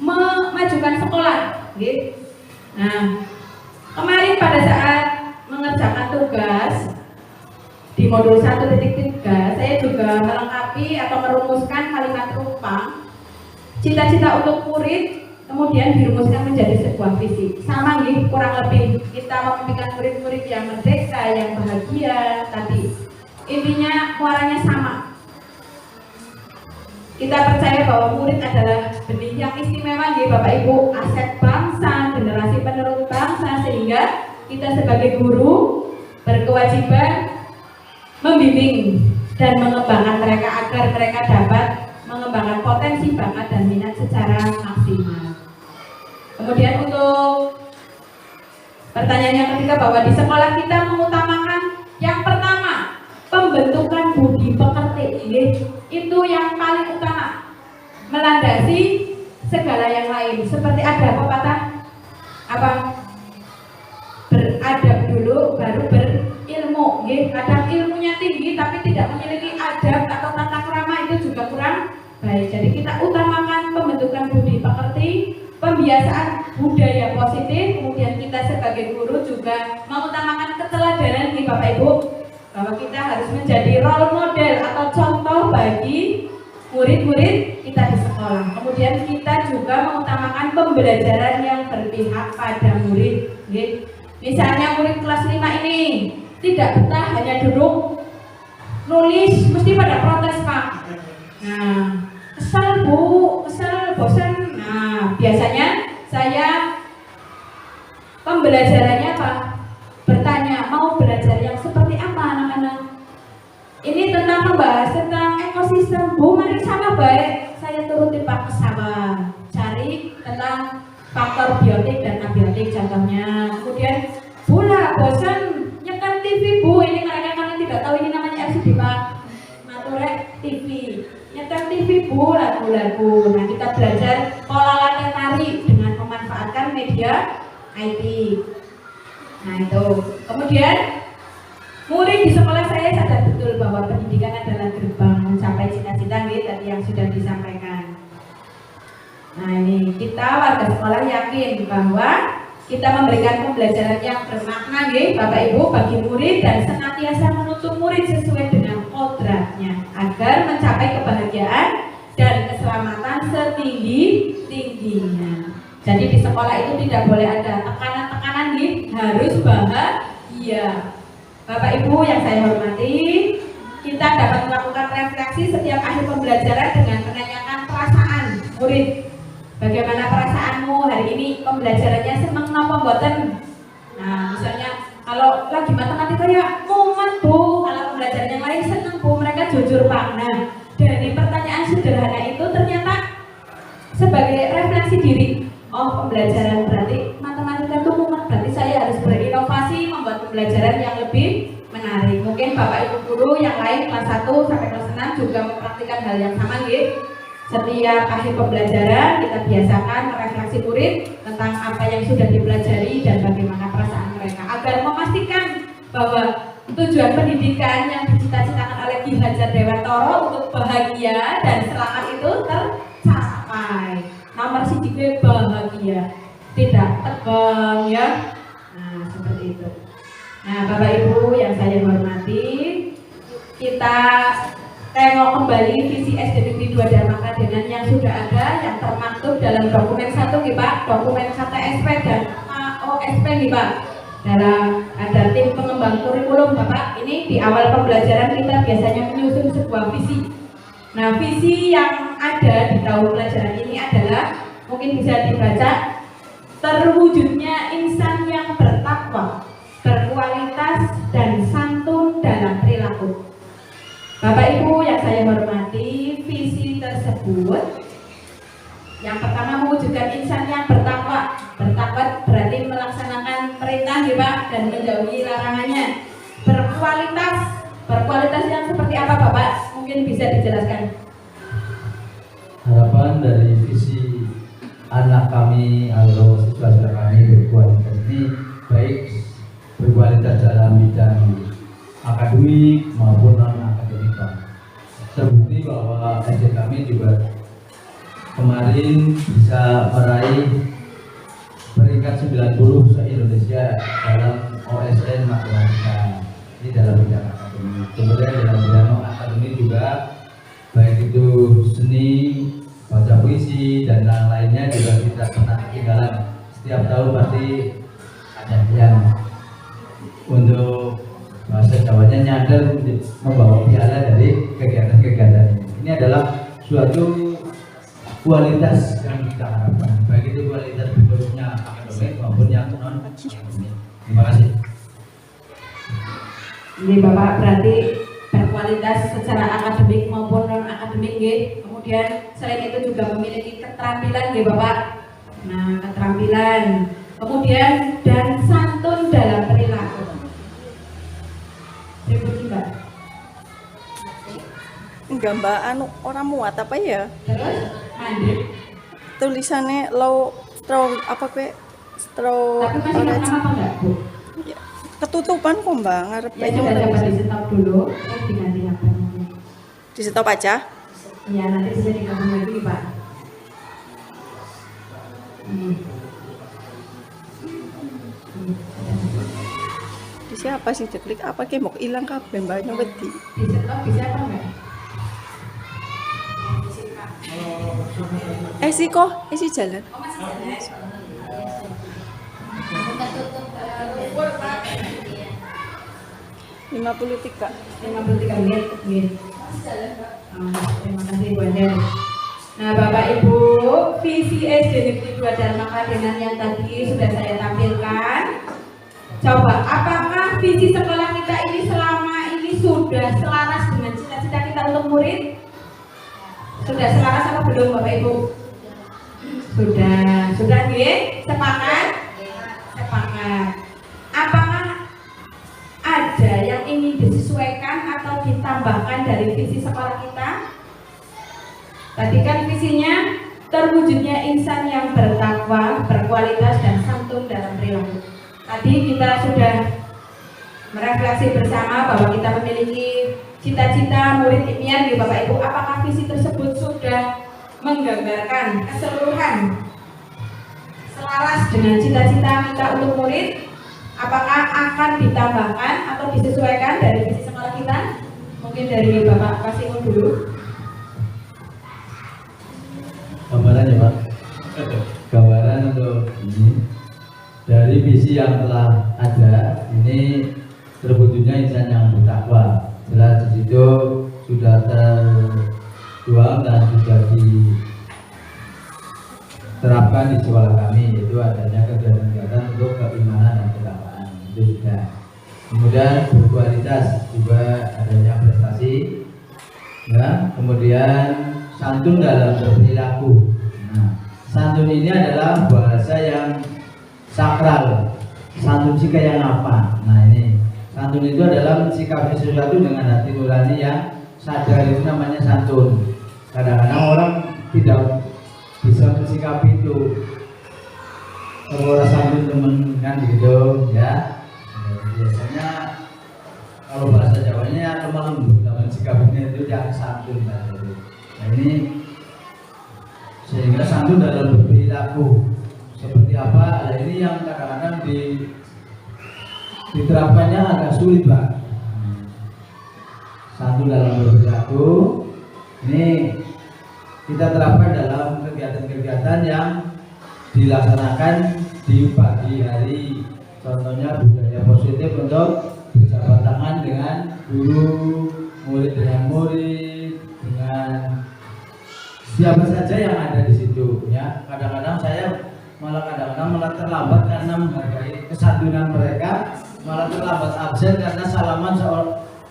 memajukan sekolah. Gitu. Nah, kemarin pada saat mengerjakan tugas di modul 1.3 saya juga melengkapi atau merumuskan kalimat rumpang cita-cita untuk murid, kemudian dirumuskan menjadi sebuah visi. Sama nih, kurang lebih kita memimpikan murid-murid yang merdeka, yang bahagia tadi. Intinya muaranya sama. Kita percaya bahwa murid adalah benih yang istimewa nih Bapak Ibu, aset bangsa, generasi penerus bangsa, sehingga kita sebagai guru berkewajiban membimbing dan mengembangkan mereka agar mereka dapat mengembangkan potensi bakat dan minat secara maksimal. Kemudian untuk pertanyaan yang ketiga, bahwa di sekolah kita mengutamakan yang pertama pembentukan budi pekerti. Itu yang paling utama, melandasi segala yang lain. Seperti ada pepatah apa? Beradab dulu baru berilmu. Kadang ilmunya tinggi tapi tidak memiliki adab atau tata krama, itu juga kurang baik. Jadi kita utamakan pembentukan budi pekerti, pembiasaan budaya positif. Kemudian kita sebagai guru juga mengutamakan keteladanan nih Bapak Ibu, bahwa kita harus menjadi role model atau contoh bagi murid-murid kita di sekolah. Kemudian kita juga mengutamakan pembelajaran yang berpihak pada murid. Misalnya murid kelas 5 ini tidak betah hanya duduk nulis, mesti pada protes Pak. Nah, kesel Bu, kesel, bosan. Nah, biasanya saya pembelajarannya apa? Bertanya, mau belajar yang seperti apa anak-anak? Ini tentang membahas tentang ekosistem Bu, mari sama baik saya turuti Pak ke sawah, cari tentang faktor biotik dan abiotik contohnya. Kemudian pula bosan nyekan TV Bu, ini mereka kan tidak tahu ini namanya LCD Pak, Maturek TV, nyekan TV Bu, lagu-lagu. Nah, kita belajar pola latihan tari dengan memanfaatkan media IT. Nah itu, kemudian murid di sekolah saya sadar betul bahwa pendidikan adalah gerbang mencapai cita-cita tadi yang sudah disampaikan. Nah ini kita warga sekolah yakin bahwa kita memberikan pembelajaran yang bermakna Bapak Ibu bagi murid dan senantiasa menuntun murid sesuai dengan kodratnya agar mencapai kebahagiaan dan keselamatan setinggi-tingginya. Jadi di sekolah itu tidak boleh ada tekanan-tekanan harus bahagia. Bapak Ibu yang saya hormati, kita dapat melakukan refleksi setiap akhir pembelajaran dengan menanyakan perasaan murid. Bagaimana perasaanmu hari ini, pembelajarannya senang napa mboten? Nah, misalnya kalau lagi matematika ya mumet Bu, kalau pembelajaran yang lain senang Bu, mereka jujur Pak. Nah, dari pertanyaan sederhana itu ternyata sebagai refleksi diri. Oh, pembelajaran berarti matematika itu mumet, berarti saya harus berinovasi membuat pembelajaran yang lebih menarik. Mungkin Bapak Ibu guru yang lain kelas 1 sampai kelas 6 juga mempraktikkan hal yang sama Setiap akhir pembelajaran kita biasakan merefleksi murid tentang apa yang sudah dipelajari dan bagaimana perasaan mereka agar memastikan bahwa tujuan pendidikan yang dicita-citakan oleh Ki Hajar Dewantara untuk bahagia dan selamat itu tercapai. Nomor siji bahagia, tidak tegang ya. Nah seperti itu. Nah Bapak Ibu yang saya hormati, kita tengok kembali visi SD Negeri 2 Dharma Kradenan yang sudah ada, yang termaktub dalam dokumen 1 Pak, dokumen KTSP dan AOSP Pak. Dalam ada tim pengembang kurikulum Bapak, ini di awal pembelajaran kita biasanya menyusun sebuah visi. Nah visi yang ada di tahun pelajaran ini adalah, mungkin bisa dibaca, terwujudnya insan yang bertakwa, berkualitas dan santun dalam perilaku. Bapak Ibu yang saya hormati, visi tersebut yang pertama mewujudkan insan yang bertakwa. Bertakwa berarti melaksanakan perintah Pak dan menjauhi larangannya. Berkualitas yang seperti apa Bapak? Mungkin bisa dijelaskan. Harapan dari visi anak kami atau siswa-siswa kami berkualitas ini baik berkualitas dalam bidang akademik maupun non akademik. terbukti bahwa SD kami juga kemarin bisa meraih peringkat 90 se-Indonesia dalam OSN matematika. Ini dalam bidang akademik. Kemudian dalam bidang akademik juga baik itu seni, baca puisi dan lain-lainnya juga tidak pernah ketinggalan. Setiap tahun pasti ada yang untuk bahasa Jawanya nyadar membawa piala dari kegiatan-kegiatan ini. Ini adalah suatu kualitas yang kita harapkan, baik itu kualitas bentuknya akademik maupun yang non akademik. Terima kasih. Ini Bapak berarti berkualitas secara akademik maupun non akademik, nggih. Kemudian selain itu juga memiliki keterampilan, nggih Bapak. Nah, keterampilan, kemudian dan santun dalam perilaku. Terima Mbak. Enggak Mbak, anu orang muat apa ya? Terus mandiri. Tulisannya low straw apa kue straw Tapi masih ingat nama apa enggak, Bu? ya, ketutupan kok Mbak ngarep Ya sudah dapat di stop dulu, diganti apa? di stop aja. Ya nanti bisa digabung lagi Pak. Di siapa sih diklik apa ke mau hilang kabeh Mbak nyobeti. Di stop bisa apa enggak? Si jalan. Oh masih jalan. Ketutup 53. 53 menit. Terima kasih Bu Anjar. Nah Bapak Ibu, visi SD Negeri 2 Dharma Kadenan yang tadi sudah saya tampilkan. Coba, apakah visi sekolah kita ini selama ini sudah selaras dengan cita-cita kita untuk murid? Sudah selaras apa belum Bapak Ibu? Sudah nggih? Sepakat? Sepakat. Apakah ada yang ingin disesuaikan atau ditambahkan dari visi sekolah kita? Tadi kan visinya terwujudnya insan yang bertakwa, berkualitas dan santun dalam perilaku. Tadi kita sudah merefleksi bersama bahwa kita memiliki cita-cita murid impian di Bapak Ibu. Apakah visi tersebut sudah menggambarkan keseluruhan selaras dengan cita-cita kita untuk murid? Apakah akan ditambahkan atau disesuaikan dari visi sekolah kita? Mungkin dari Bapak Kasimun dulu. Gambaran ya Pak. Gambaran untuk ini dari visi yang telah ada ini terwujudnya insan yang bertakwa. Jelas di situ sudah tertuang dan sudah diterapkan di sekolah kami, yaitu adanya kegiatan-kegiatan untuk keimanan dan ketakwaan. Itu sudah. Kemudian berkualitas juga adanya prestasi, ya. Kemudian santun dalam berperilaku. Nah, santun ini adalah bahasa yang sakral. Santun sikap yang apa? Nah ini santun itu adalah sikapi sesuatu dengan hati nurani yang sadar, itu namanya santun. Kadang-kadang orang tidak bisa mensikapi itu. Kalau orang santun temen kan gitu ya. Biasanya kalau bahasa Jawanya lemah lembut, dalam sikapinya itu yang santun. Nah ini sehingga santun dalam berperilaku seperti apa? Nah, ini yang kadang-kadang diterapkannya agak sulit Pak. Santun dalam berperilaku ini kita terapkan dalam kegiatan-kegiatan yang dilaksanakan di pagi hari. Contohnya budaya positif untuk berjabat tangan dengan guru, murid dengan murid, dengan siapa saja yang ada di situ. Ya, kadang-kadang saya malah terlambat karena menghargai kesantunan mereka, malah terlambat absen karena salaman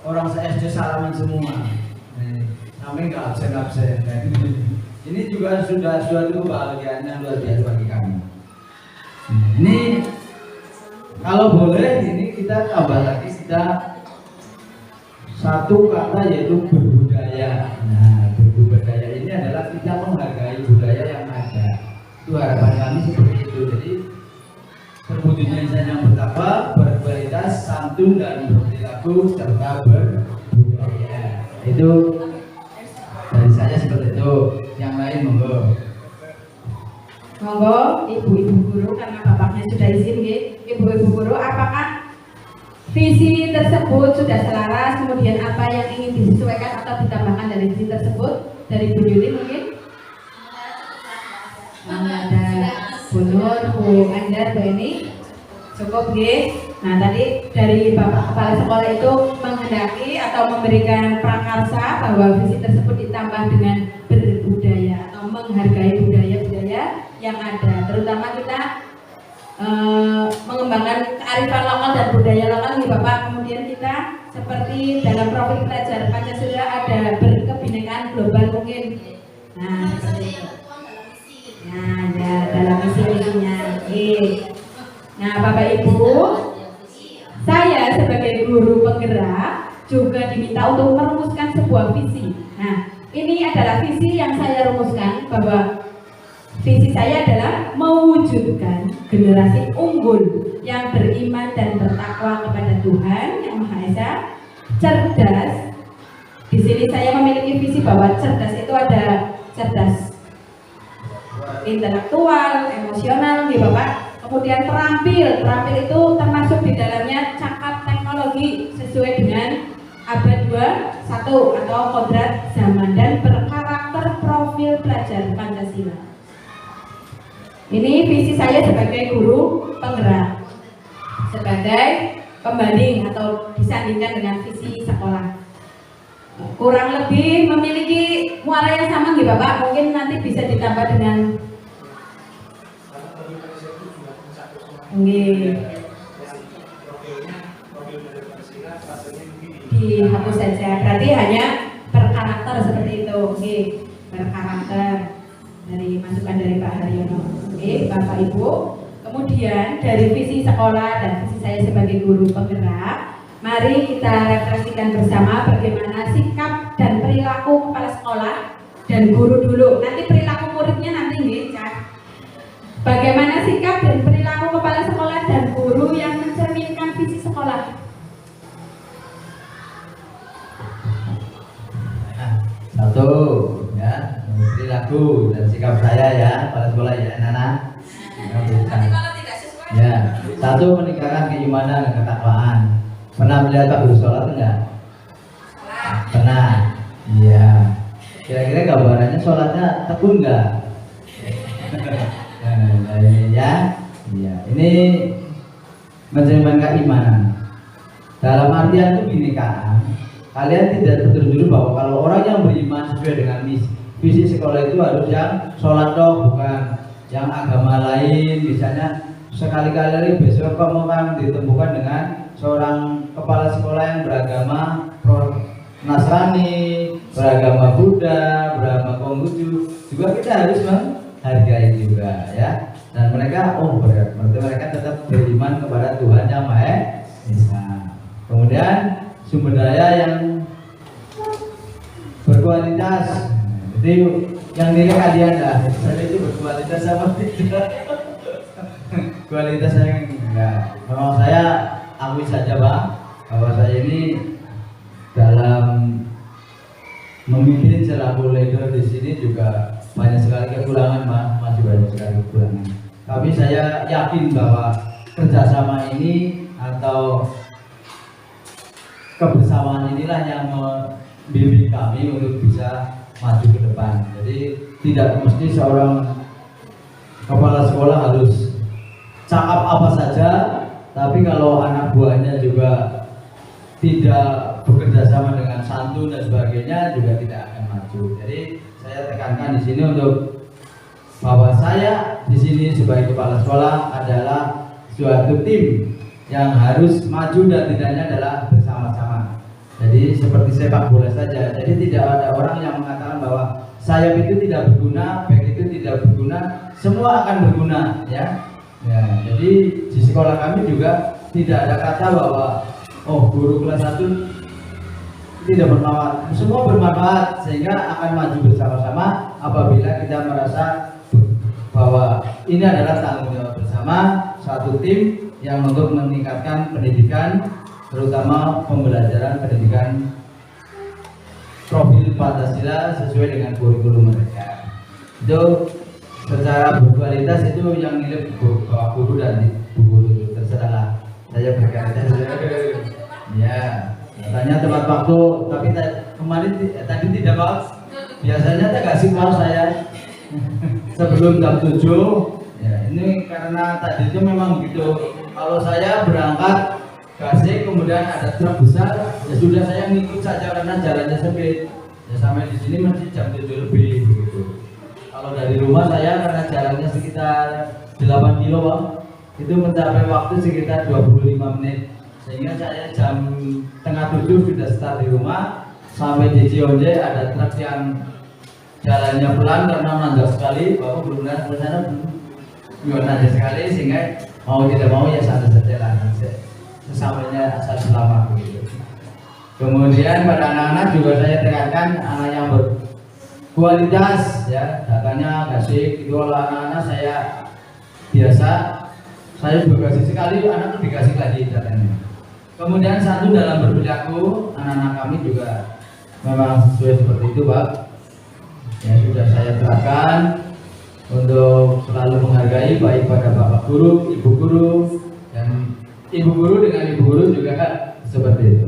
orang se-SD salaman semua. Kami nggak absen. Ini juga sudah suatu kebahagiaan yang luar biasa bagi kami. Ini kalau boleh ini kita tambah lagi satu kata yaitu berbudaya. Nah, berbudaya ini adalah kita menghargai budaya yang ada. Itu harapan kami seperti itu. Jadi terwujudnya insan yang bertakwa, berkualitas, santun dan berperilaku serta berbudaya. Itu seperti itu. Yang lain monggo. Monggo ibu-ibu guru, karena bapaknya sudah izin nggih. Ibu-ibu guru, apakah visi tersebut sudah selaras, kemudian apa yang ingin disesuaikan atau ditambahkan dari visi tersebut? Dari Bu Yuli mungkin? Ada Bu Nur, Bu Andar, Bu Eni, cukup nggih. Nah tadi dari Bapak Kepala Sekolah itu menghendaki atau memberikan prakarsa bahwa visi tersebut ditambah dengan berbudaya atau menghargai budaya-budaya yang ada, terutama kita mengembangkan kearifan lokal dan budaya lokal nih Bapak. Kemudian kita seperti dalam profil pelajar Pancasila ada berkebinekaan global mungkin. Nah seperti itu. Nah ya dalam misinya. Nah Bapak Ibu, saya sebagai guru penggerak juga diminta untuk merumuskan sebuah visi. Nah ini adalah visi yang saya rumuskan, bahwa visi saya adalah mewujudkan generasi unggul yang beriman dan bertakwa kepada Tuhan Yang Maha Esa, cerdas. Di sini saya memiliki visi bahwa cerdas itu ada cerdas intelektual, emosional, nih Bapak. Kemudian terampil itu termasuk di dalamnya cakap teknologi sesuai dengan abad 21 atau kodrat zaman, dan berkarakter profil pelajar Pancasila. Ini visi saya sebagai guru penggerak, sebagai pembanding atau disandingkan dengan visi sekolah. Kurang lebih memiliki muara yang sama nih Bapak, mungkin nanti bisa ditambah dengan dihapus saja, berarti hanya berkarakter seperti itu. Oke, berkarakter dari masukan dari Pak Haryono. Oke, Bapak Ibu. Kemudian dari visi sekolah dan visi saya sebagai guru penggerak, mari kita refleksikan bersama bagaimana sikap dan perilaku kepala sekolah dan guru dulu. Nanti perilaku muridnya nanti nggih, Cak. Bagaimana sikap dan perilaku kepala sekolah dan guru yang mencerminkan visi sekolah? Satu, ya, perilaku dan sikap saya ya, kepala sekolah ya, anak-anak. Ya, satu, meningkatkan keimanan dan ketakwaan. Pernah melihat Pak Guru sholat enggak? Pernah. Iya. Kira-kira gambarannya sholatnya tekun enggak? Nah, ini ya. Iya. Ini mencerminkan keimanan. Dalam artian itu gini Kak, kalian tidak tertuju bahwa kalau orang yang beriman sesuai dengan visi sekolah itu harus yang sholat dong, bukan yang agama lain. Misalnya sekali-kali besok kamu kan ditemukan dengan seorang kepala sekolah yang beragama Nasrani, beragama Buddha, beragama Konghucu, juga kita harus menghargai juga ya. Dan mereka berarti mereka tetap beriman kepada Tuhan Yang Maha Esa. Kemudian sumber daya yang berkualitas, itu yang nilai kalian dah. Saya itu berkualitas sama tidak. Kualitas yang enggak. Memang saya akui saja Pak, bahwa saya ini dalam memimpin selaku leader di sini juga banyak sekali kekurangan Pak, masih banyak sekali kekurangan. Tapi saya yakin bahwa kerjasama ini atau kebersamaan inilah yang membimbing kami untuk bisa maju ke depan. Jadi tidak mesti seorang kepala sekolah harus cakap apa saja, tapi kalau anak buahnya juga tidak bekerja sama dengan santun dan sebagainya juga tidak akan maju. Jadi saya tekankan di sini untuk bahwa saya di sini sebagai kepala sekolah adalah suatu tim yang harus maju dan tidaknya adalah bersama-sama. Jadi seperti sepak bola saja. Jadi tidak ada orang yang mengatakan bahwa sayap itu tidak berguna, back itu tidak berguna, semua akan berguna ya. Ya, jadi di sekolah kami juga tidak ada kata bahwa guru kelas 1 tidak bermanfaat. Semua bermanfaat sehingga akan maju bersama-sama apabila kita merasa bahwa ini adalah tanggung jawab bersama satu tim yang untuk meningkatkan pendidikan, terutama pembelajaran pendidikan profil Pancasila sesuai dengan kurikulum mereka. Itu secara berkualitas itu yang nilai Bapak Guru dan Bu Guru, terserahlah. Saya berkaitan ya, katanya tepat waktu, tapi kemarin tadi tidak mau. Biasanya saya kasih mau saya sebelum jam 7. Ya, ini karena tadi itu memang gitu. Kalau saya berangkat kasih kemudian ada truk besar, ya sudah saya ngikut saja karena jalannya sempit. Ya sampai di sini masih jam 7 lebih begitu. Kalau dari rumah saya karena jalannya sekitar 8 kilo, Bang, itu mencapai waktu sekitar 25 menit. Sehingga saya jam setengah 7 sudah start di rumah. Sampai di Cionje ada truk yang jalannya pelan karena nanjak sekali. Bapak belum lihat ke sana belum nanjak sekali, sehingga mau tidak mau ya sana saja lah. Sesampainya asal selamat begitu. Kemudian pada anak-anak juga saya tekankan anak yang berkualitas ya, datanya kasih itu. Kalau anak-anak saya biasa, saya juga kasih sekali, anak itu dikasih lagi datanya. Kemudian satu dalam berperilaku, anak-anak kami juga memang sesuai seperti itu, Pak. Ya sudah saya terapkan untuk selalu menghargai baik pada Bapak Guru, Ibu Guru, dan Ibu Guru dengan Ibu Guru juga kan seperti itu.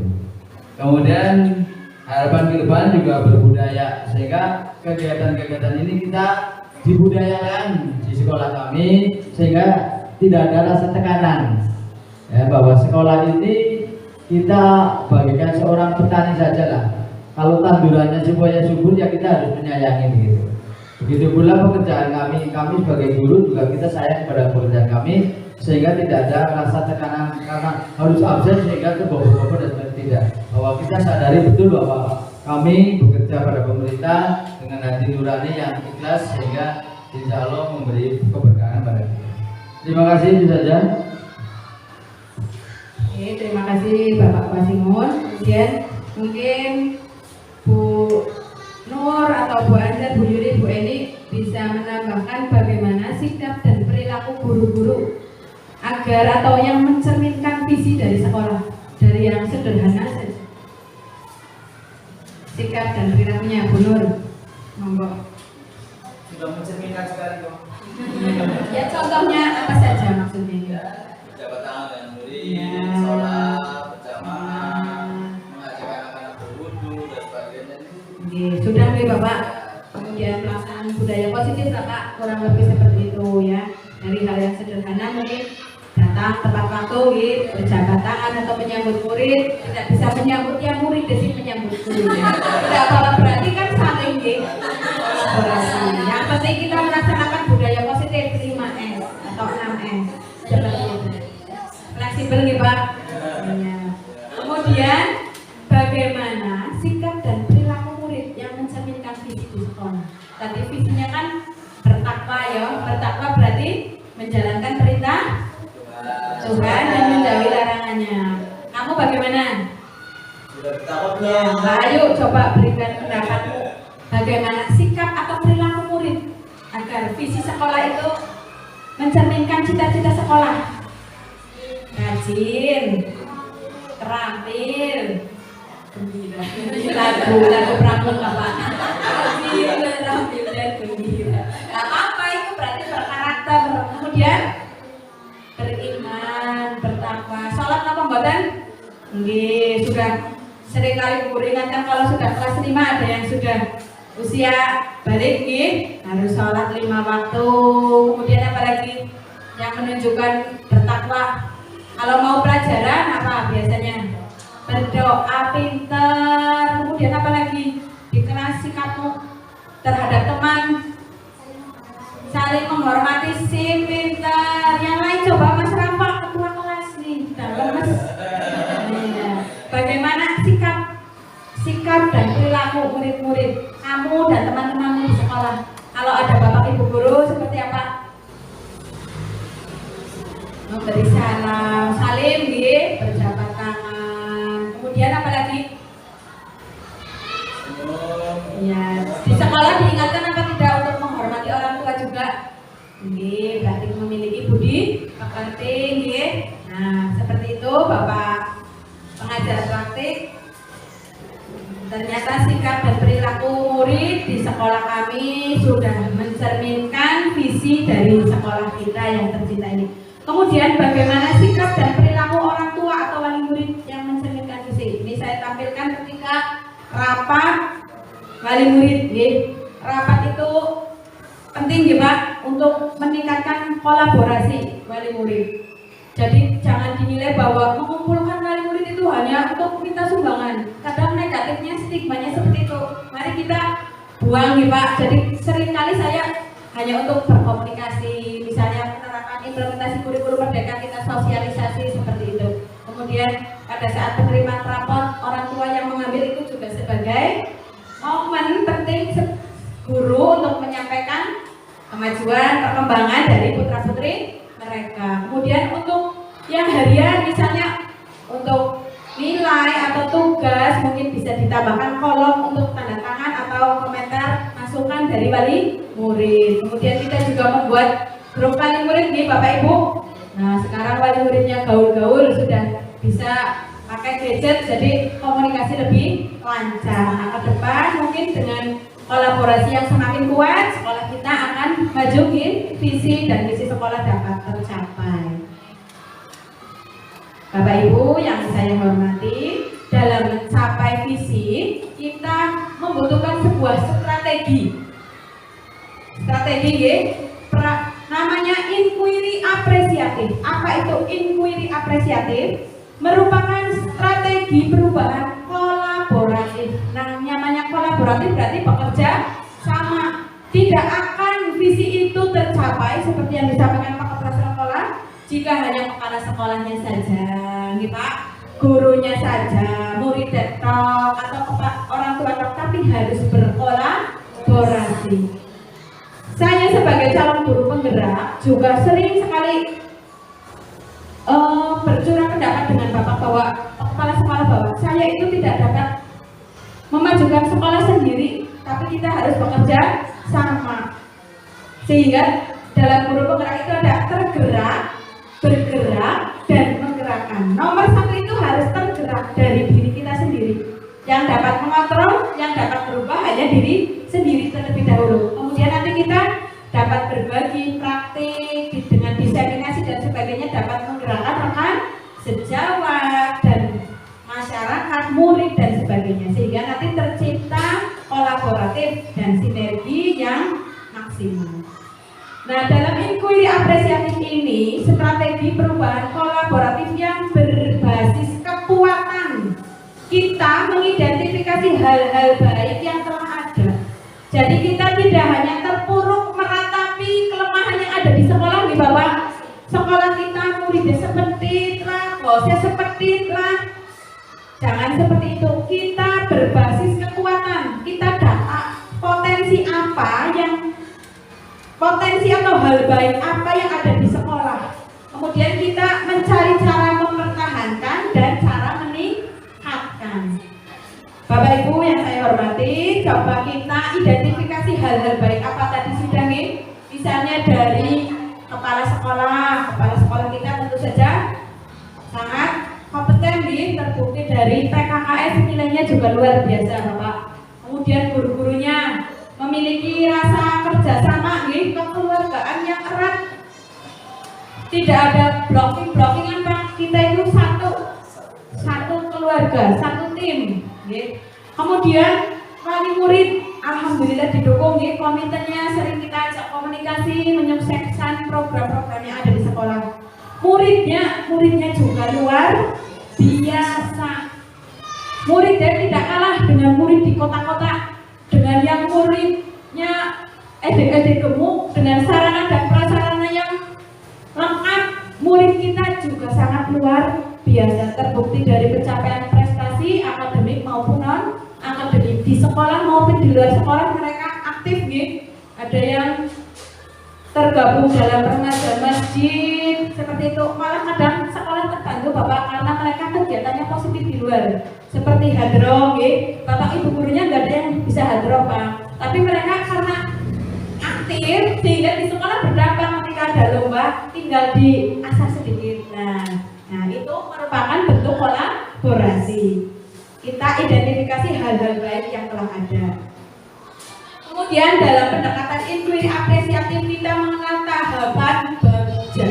Kemudian harapan ke depan juga berbudaya, sehingga kegiatan-kegiatan ini kita dibudayakan di sekolah kami, sehingga tidak ada rasa tekanan ya, bahwa sekolah ini kita bagikan seorang petani saja lah. Kalau tandurannya supaya subur ya kita harus menyayangi begitu. Begitu pula pekerjaan kami sebagai guru juga kita sayang pada pekerjaan kami, sehingga tidak ada rasa tekanan karena harus absen sehingga terbawa-bawa dan sebagainya. Tidak, bahwa kita sadari betul bahwa kami bekerja pada pemerintah dengan hati nurani yang ikhlas, sehingga insya Allah memberi keberkahan pada kita. Terima kasih, itu saja. Oke, terima kasih Bapak Wasimun. Kemudian mungkin Bu Nur atau Bu Anzar, Bu Yuri, Bu Eni bisa menambahkan bagaimana sikap dan perilaku guru-guru agar atau yang mencerminkan visi dari sekolah, dari yang sederhana saja. Sikap dan perilakunya Bu Nur, monggo. Sudah mencerminkan sekali kok. Ya contohnya apa saja maksudnya? Berjabat tangan dengan murid, sholat berjamaah, mengajak anak-anak berwudu dan sebagainya. Sudah nih Bapak. Kemudian pelaksanaan budaya positif Bapak, kurang lebih seperti itu ya. Dari hal yang sederhana mungkin datang tepat waktu, berjabat tangan atau menyambut murid. Tidak bisa menyambut yang murid, desi menyambut guru ya. Tidak apa-apa, berarti kan saling kolaborasi. Yang penting kita melaksanakan budaya positif 5S atau 6S seperti itu. Fleksibel nih Pak. Ya. Kemudian bagaimana sikap dan perilaku murid yang mencerminkan visi di sekolah. Tadi visinya kan bertakwa ya. Bertakwa berarti menjalankan perintah Tuhan dan menjauhi larangannya. Kamu bagaimana? Sudah bertakwa Ya, ayo coba berikan pendapatmu. Bagaimana sikap atau perilaku murid agar visi sekolah itu mencerminkan cita-cita sekolah. Rajin, terampil, gembira. Lagu pramuka Pak. Rajin, terampil dan gembira. Nah, apa itu berarti berkarakter. Kemudian beriman, bertakwa. Sholat apa mboten? Nggih, sudah sering kali guru ingatkan kalau sudah kelas 5 ada yang sudah usia balik nggih, harus sholat 5 waktu. Kemudian apa lagi yang menunjukkan bertakwa? Kalau mau pelajaran apa biasanya? Berdoa pintar. Kemudian apa lagi? Di kelas sikapmu terhadap teman, saling menghormati, si pintar. Yang lain coba Mas Rafa, ketua kelas nih, dalam Mas. Bagaimana sikap dan perilaku murid-murid kamu dan teman-temanmu di sekolah? Kalau ada Bapak Ibu Guru seperti apa? Memberi salam, salim, berjabat tangan. Kemudian apa lagi? Ya, di sekolah diingatkan apa tidak untuk menghormati orang tua juga? Berarti memiliki budi pekerti. Nah, seperti itu Bapak pengajar praktik. ternyata sikap dan perilaku murid di sekolah kami sudah mencerminkan visi dari sekolah kita yang tercinta ini. Kemudian bagaimana sikap dan perilaku orang tua atau wali murid yang mencerminkan visi? Ini saya tampilkan ketika rapat wali murid. Rapat itu penting ya Pak untuk meningkatkan kolaborasi wali murid. Jadi jangan dinilai bahwa mengumpulkan wali murid itu hanya untuk minta sumbangan. Kadang negatifnya, stigmanya seperti itu. Mari kita buang nih Pak. Jadi seringkali saya hanya untuk berkomunikasi, misalnya penerapan implementasi kurikulum merdeka, kita sosialisasi seperti itu. Kemudian pada saat penerimaan rapot, orang tua yang mengambil itu juga sebagai momen penting guru untuk menyampaikan kemajuan, perkembangan dari putra-putri mereka. Kemudian untuk yang harian misalnya untuk nilai atau tugas mungkin bisa ditambahkan kolom untuk tanda tangan atau komentar masukan dari wali murid. Kemudian kita juga membuat grup wali murid nih Bapak Ibu. Nah sekarang wali muridnya gaul-gaul sudah bisa pakai gadget, jadi komunikasi lebih lancar. Nah ke depan mungkin dengan kolaborasi yang semakin kuat, sekolah kita akan maju, visi dan misi sekolah dapat tercapai. Bapak Ibu yang saya hormati, dalam mencapai visi kita membutuhkan sebuah strategi. Namanya inquiry apresiatif. Apa itu inquiry apresiatif? Merupakan strategi perubahan kolaboratif. Nah, namanya kolaboratif berarti bekerja sama. Tidak akan visi itu tercapai seperti yang disampaikan Pak Kepala Sekolah jika hanya kepala sekolahnya saja, nih Pak, gurunya saja, murid detok atau orang tua detok, tapi harus berkolaborasi. Saya sebagai calon guru penggerak juga sering sekali bercurah pendapat dengan Bapak bahwa kepala sekolah bahwa saya itu tidak dapat memajukan sekolah sendiri, tapi kita harus bekerja sama. Sehingga dalam guru penggerak itu ada tergerak, bergerak, dan menggerakkan. Nomor satu itu harus tergerak dari diri kita sendiri. Yang dapat mengontrol, yang dapat berubah hanya diri sendiri terlebih dahulu. Kemudian nanti kita dapat berbagi praktik dengan diseminasi dan sebagainya, dapat menggerakkan rekan sejawat dan masyarakat, murid dan sebagainya, sehingga nanti tercipta kolaboratif dan sinergi yang maksimal. Nah, dalam inquiry apresiatif ini, strategi perubahan kolaboratif yang berbasis kekuatan, kita mengidentifikasi hal-hal baik yang telah ada. Jadi kita tidak hanya terpuruk meratapi kelemahan yang ada di sekolah nih Bapak. Sekolah kita muridnya seperti lah, bosnya seperti lah. Jangan seperti itu. Kita berbasis kekuatan. Kita data potensi atau hal baik apa yang ada di sekolah. Kemudian kita mencari cara mempertahankan dan cara meningkatkan. Bapak Ibu yang saya hormati, coba kita identifikasi hal-hal baik apa tadi sudah nih. Misalnya dari kepala sekolah kita tentu saja sangat kompeten nih, terbukti dari PKKS nilainya juga luar biasa Bapak. Kemudian guru-gurunya memiliki rasa kerjasama nih, kekeluargaan yang erat. Tidak ada blocking-blockingan Pak. Kita itu satu keluarga, satu tim. Kemudian wali murid alhamdulillah didukung, komitenya sering kita ajak komunikasi, menyukseskan program-program yang ada di sekolah. Muridnya juga luar biasa. Muridnya tidak kalah dengan murid di kota-kota, dengan yang muridnya edek-edek gemuk, dengan sarana dan prasarana yang lengkap. Murid kita juga sangat luar biasa, terbukti dari pencapaian prestasi akademik maupun non akademik di sekolah maupun di luar sekolah. Mereka aktif nih. Ada yang tergabung dalam remaja masjid seperti itu. Malah kadang sekolah terbantu Bapak karena mereka kegiatannya positif di luar, seperti hadroh. Bapak Ibu gurunya nggak ada yang bisa hadroh Pak, tapi mereka karena aktif sehingga di sekolah berdampak. Ketika ada lomba tinggal diasah sedikit. Nah itu merupakan bentuk kolaborasi. kita identifikasi hal-hal baik yang telah ada. Kemudian dalam pendekatan inquiry apresiatif kita mengenal tahapan bagja.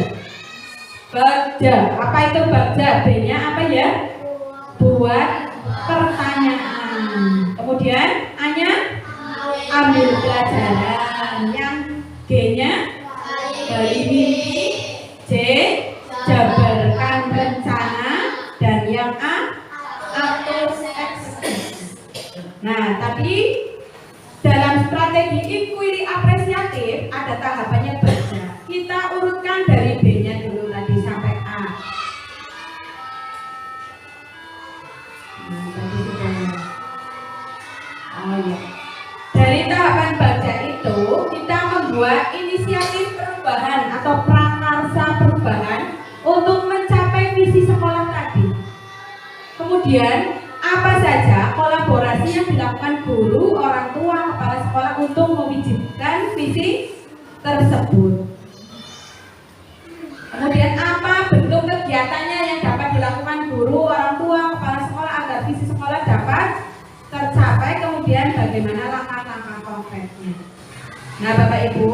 Bagja, apa itu bagja? B-nya apa ya? Buat pertanyaan. Kemudian A-nya ambil pelajaran. Yang G-nya gali mimpi. C, jabarkan rencana. Dan yang A, atur eksekusi. Nah, tadi dalam strategi inquiry apresiatif ada tahapannya bagja. Kita urutkan dari B-nya dulu tadi sampai A. Nah, tadi sudah. Oh ya. Dari tahapan bagja itu kita membuat inisiatif perubahan atau prakarsa perubahan untuk mencapai visi sekolah tadi. Kemudian apa saja kolaborasi yang dilakukan guru, orang tua, kepala sekolah untuk mewujudkan visi tersebut. Kemudian apa bentuk kegiatannya yang dapat dilakukan guru, orang tua, kepala sekolah agar visi sekolah dapat tercapai. Kemudian bagaimana langkah-langkah konkretnya. Nah, Bapak Ibu,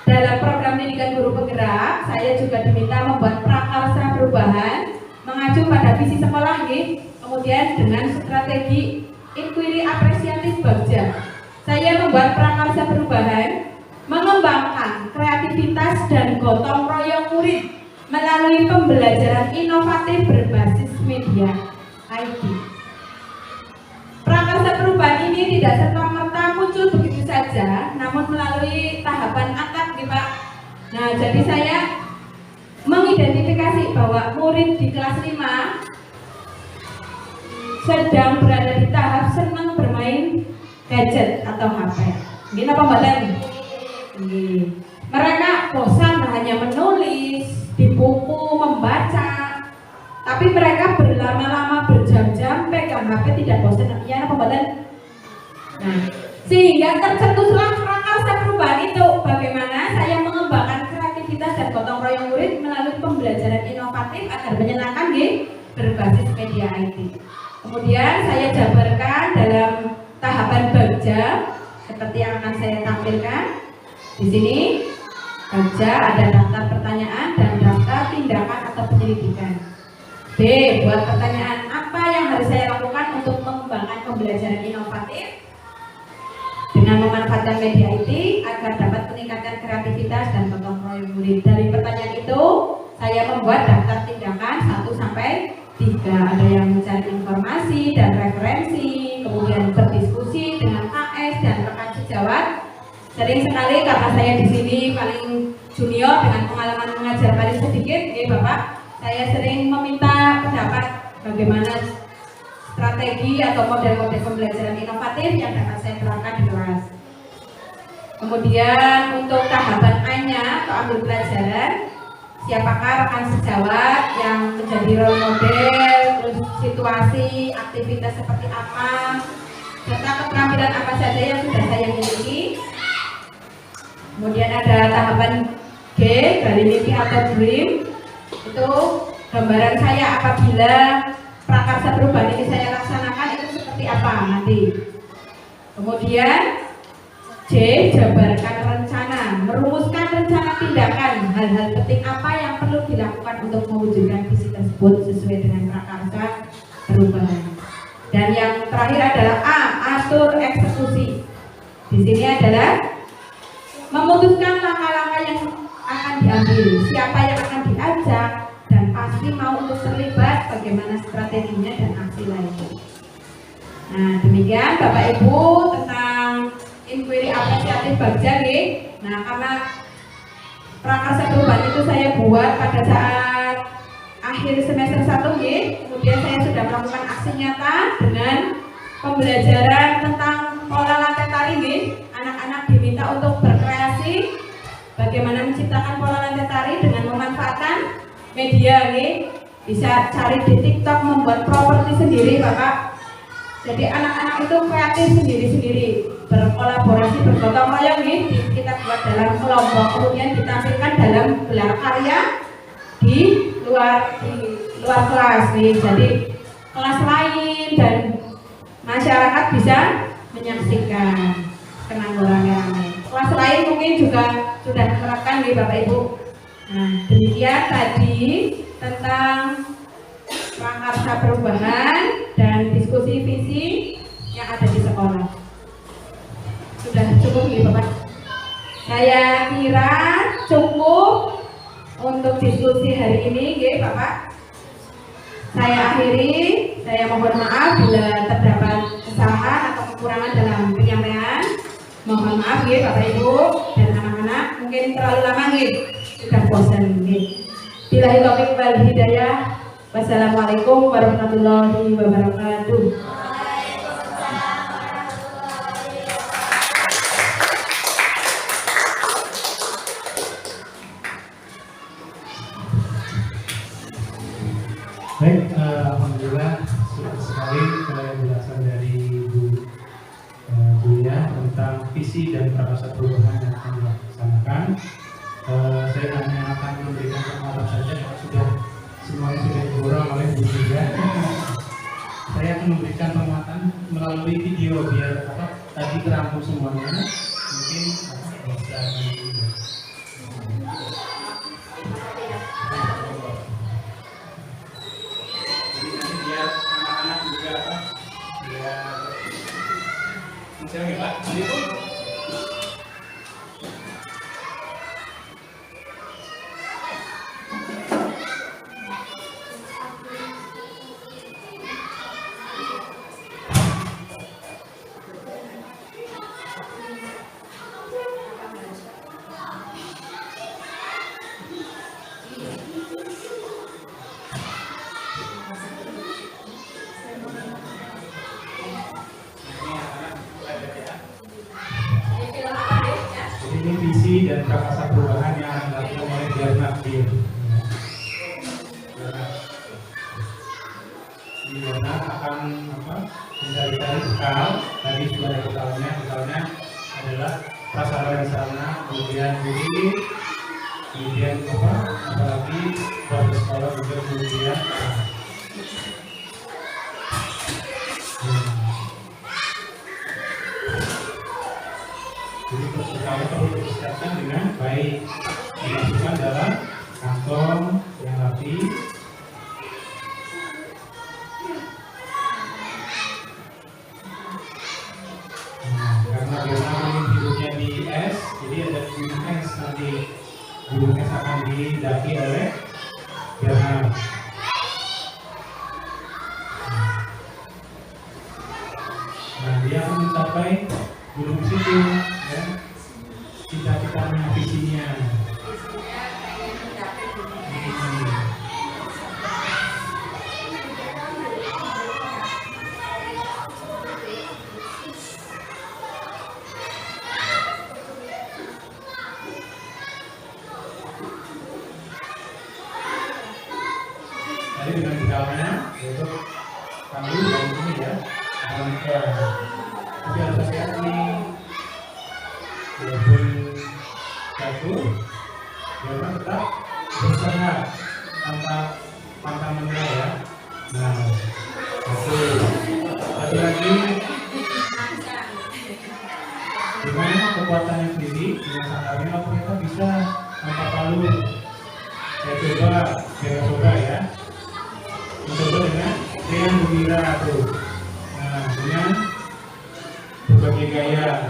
dalam program pendidikan guru penggerak, saya juga diminta membuat prakarsa perubahan mengacu pada visi sekolah ini, kemudian dengan strategi inquiry apresiatif bagja. Saya membuat prakarsa perubahan mengembangkan kreativitas dan gotong royong murid melalui pembelajaran inovatif berbasis media IT. Prakarsa perubahan ini tidak serta-merta muncul begitu saja, namun melalui tahapan akad, Pak. Nah, jadi saya mengidentifikasi bahwa murid di kelas 5 sedang berada di tahap senang bermain gadget atau HP. Ini apa Mbak Tani? Mereka bosan hanya menulis di buku, membaca, tapi mereka berlama-lama berjam-jam pegang HP tidak bosan. Ya apa Mbak Tani? Nah, sehingga tercetuslah prakarsa perubahan itu. Bagaimana saya mengembangkan kreativitas dan gotong royong murid melalui pembelajaran inovatif agar menyenangkan berbasis media IT. Kemudian saya jabarkan dalam tahapan bagja seperti yang akan saya tampilkan. Di sini bagja ada daftar pertanyaan dan daftar tindakan atau penyelidikan. B, buat pertanyaan apa yang harus saya lakukan untuk mengembangkan pembelajaran inovatif dengan memanfaatkan media IT agar dapat meningkatkan kreativitas dan gotong royong murid. Dari pertanyaan itu, saya membuat daftar tindakan 1 sampai 3. Ada yang mencari informasi dan referensi, kemudian berdiskusi dengan AS dan rekan sejawat. Sering sekali karena saya di sini paling junior dengan pengalaman mengajar paling sedikit, Bapak, saya sering meminta pendapat bagaimana strategi atau model-model pembelajaran inovatif yang dapat saya terapkan di kelas. Kemudian untuk tahapan A-nya atau ambil pelajaran, siapakah rekan sejawat yang menjadi role model, terus situasi, aktivitas seperti apa, serta keterampilan apa saja yang sudah saya miliki. Kemudian ada tahapan G, gali mimpi atau dream. Itu gambaran saya apabila prakarsa perubahan ini saya laksanakan itu seperti apa nanti. Kemudian C, jabarkan rencana, merumuskan rencana tindakan, hal-hal penting apa yang perlu dilakukan untuk mewujudkan visi tersebut sesuai dengan prakarsa perubahan. Dan yang terakhir adalah A, atur eksekusi. Di sini adalah memutuskan langkah-langkah yang akan diambil, siapa yang akan diajak, dan pasti mau untuk terlibat, bagaimana strateginya dan aksi lainnya. Nah, demikian Bapak Ibu tentang inquiry apresiatif bagja. Nah, karena prakarsa perubahan itu saya buat pada saat akhir semester 1, kemudian saya sudah melakukan aksi nyata dengan pembelajaran tentang pola lantai tari. Anak-anak diminta untuk berkreasi bagaimana menciptakan pola lantai tari dengan memanfaatkan media. Bisa cari di TikTok, membuat properti sendiri Bapak. Jadi anak-anak itu kreatif sendiri-sendiri, berkolaborasi, bergotong royong. Kita buat dalam kelompok, kemudian ditampilkan dalam gelar karya di luar kelas. Jadi kelas lain dan masyarakat bisa menyaksikan kenang rame-rame. Kelas lain mungkin juga sudah menerapkan nih Bapak Ibu. Nah, demikian tadi tentang prakarsa perubahan dan diskusi visi yang ada di sekolah. Sudah cukup nih Bapak. Saya kira cukup untuk diskusi hari ini, nggih Bapak. Saya akhiri, saya mohon maaf bila terdapat kesalahan atau kekurangan dalam penyampaian. Mohon maaf ya Bapak Ibu dan anak-anak, mungkin terlalu lama nih, sudah bosan nih. Billahi taufiq wal hidayah. Wassalamualaikum warahmatullahi wabarakatuh. Baik, alhamdulillah sudah sekali penjelasan dari Bu Buya tentang visi dan prakarsa perubahan yang akan dilaksanakan. Saya hanya akan memberikan penguatan saja kalau sudah semuanya sudah diborong oleh Bu Buya. Saya akan memberikan penguatan melalui video biar tadi terangkum semuanya. Mungkin bisa Siapa ya Pak? Itu ini visi dan prakarsa perubahan yang dilakukan oleh Bernakdir. Di mana akan mencari-cari bekal. Tadi sudah ada bekalnya. Bekalnya adalah prasarana di sana, kemudian guru, kemudian apalagi proses sekolah juga kemudian. Jadi persekali perlu dipersiapkan dengan baik, dimasukkan dalam kantong yang rapi. Karena memang hidupnya di es, jadi ada gunung es nanti gunung es akan didaki oleh Bernard. Nah, dia akan mencapai gunung situ. Cita-citanya, visinya. Tadi dengan bekalnya, yaitu kamu dan ini ya, tapi harus hati-hati. Walaupun jatuh, jangan tetap berusaha tanpa pantang menyerah ya. Nah, satu lagi dengan kekuatannya sendiri, dengan sandarnya kita bisa tanpa palu. Saya coba ya. Mencoba dengan gembira tuh. Nah, dengan berbagai gaya.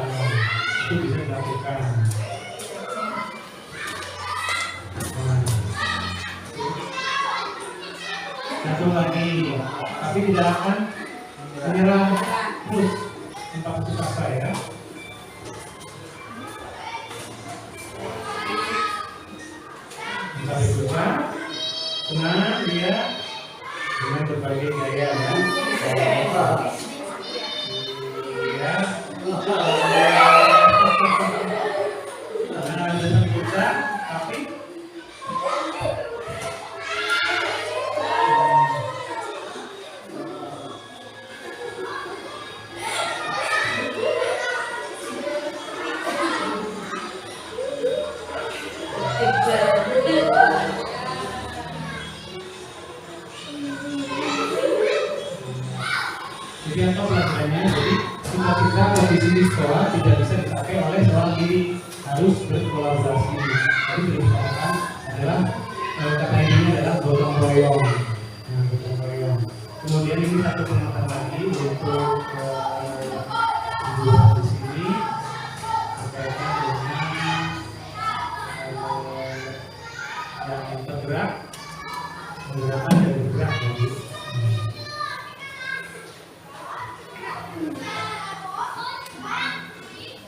Itu bisa dilakukan. Satu lagi, tapi tidak akan menyerah terus tanpa putus asa ya. Bisa dicoba, tenang dia dengan berbagai gaya ya. Tapi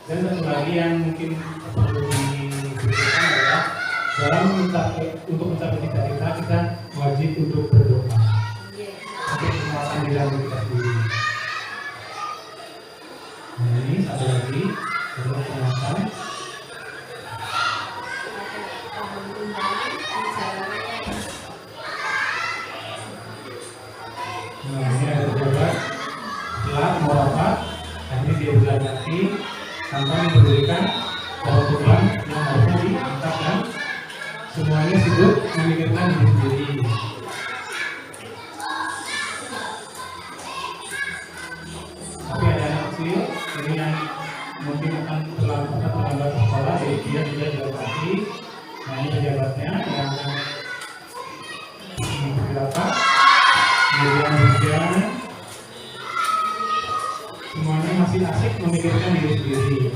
Dan satu lagi yang mungkin perlu diberikan adalah untuk mencapai cita-cita kita wajib untuk berdoa untuk penguasaan di dalam kita sendiri. Nah, ini satu lagi untuk penguasaan. Nah, ini ada pejabat setelah mau rapat, akhirnya dia berjalan kaki tanpa memberikan kebutuhan yang harusnya diangkat dan semuanya sibuk memikirkan diri sendiri. Tapi ada anak kecil ini yang mungkin akan terlambat sekolah, jadi dia juga jalan kaki. Nah, ini pejabatnya yang akan berapa? Kemudian hujan, semuanya masih asik memikirkan diri sendiri.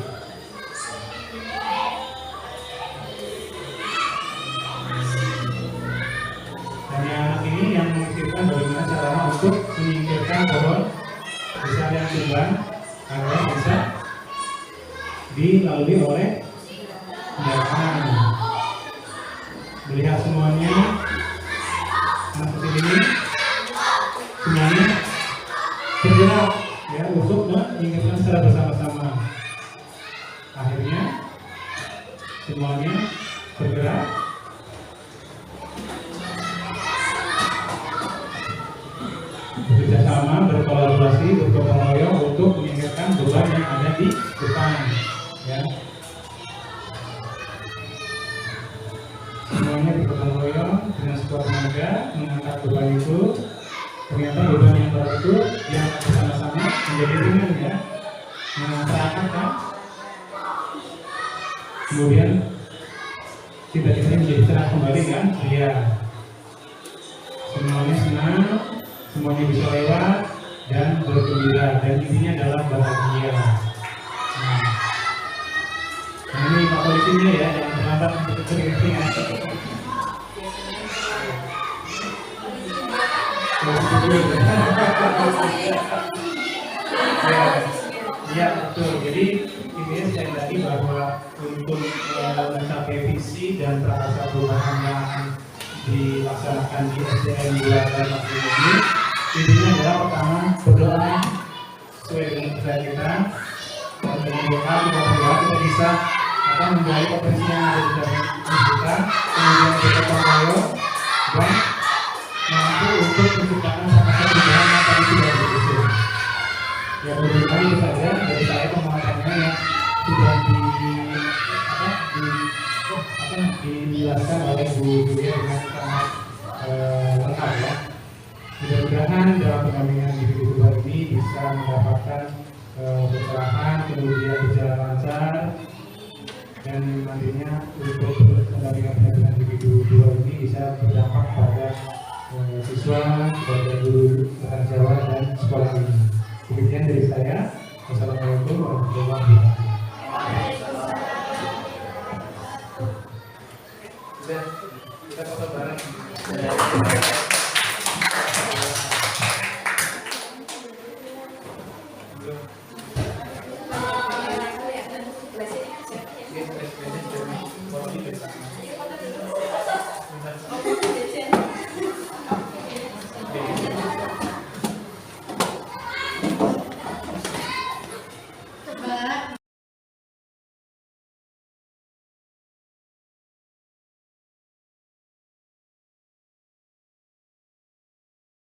Hanya anak ini yang memikirkan bagaimana cara untuk menyingkirkan pohon besar yang tumbang agar bisa dilalui oleh kendaraan. Melihat semuanya, anak kecil ini semuanya bergerak ya untuk mengingatkan secara bersama-sama. Akhirnya semuanya bergerak bekerjasama, berkolaborasi, bergotong royong untuk mengingatkan beban yang ada di depan ya. Semuanya bergotong royong dengan sekuat tenaga mengangkat beban itu. Ternyata beban yang berat itu yang bersama-sama menjadi ringan ya, mengangkat kan. Kemudian cita-citanya menjadi cerah kembali kan, iya. Semuanya senang, semuanya bisa lewat dan bergembira, dan intinya adalah bahagia. Nah ini Pak Polisinya ya, jangan terlambat untuk kering-kering ya. Ya betul. Jadi intinya saya tadi bahwa untuk mencapai visi dan prakarsa perubahan yang dilaksanakan di SDN 2 dan ini, intinya adalah pertama berdoa sesuai dengan percaya kita. Dan dengan doa kita berdoa kita bisa akan menggali potensi yang ada di dalam kita, kemudian kita berdoa dan mampu untuk menciptakan sama-sama perubahan yang tadi sudah berusul. Ya berdoa itu saja dari saya pemahamannya yang sudah dijelaskan oleh Bu Julia dengan sangat lengkap ya. Mudah-mudahan dalam pendampingan individu tunggal ini bisa mendapatkan pencerahan, kemudian berjalan lancar, dan nantinya untuk pendampingan individu tunggal ini bisa berdampak pada siswa, kepada guru bahasa Jawa dan sekolah ini. Demikian dari saya. Wassalamualaikum warahmatullahi wabarakatuh. Kita foto bareng.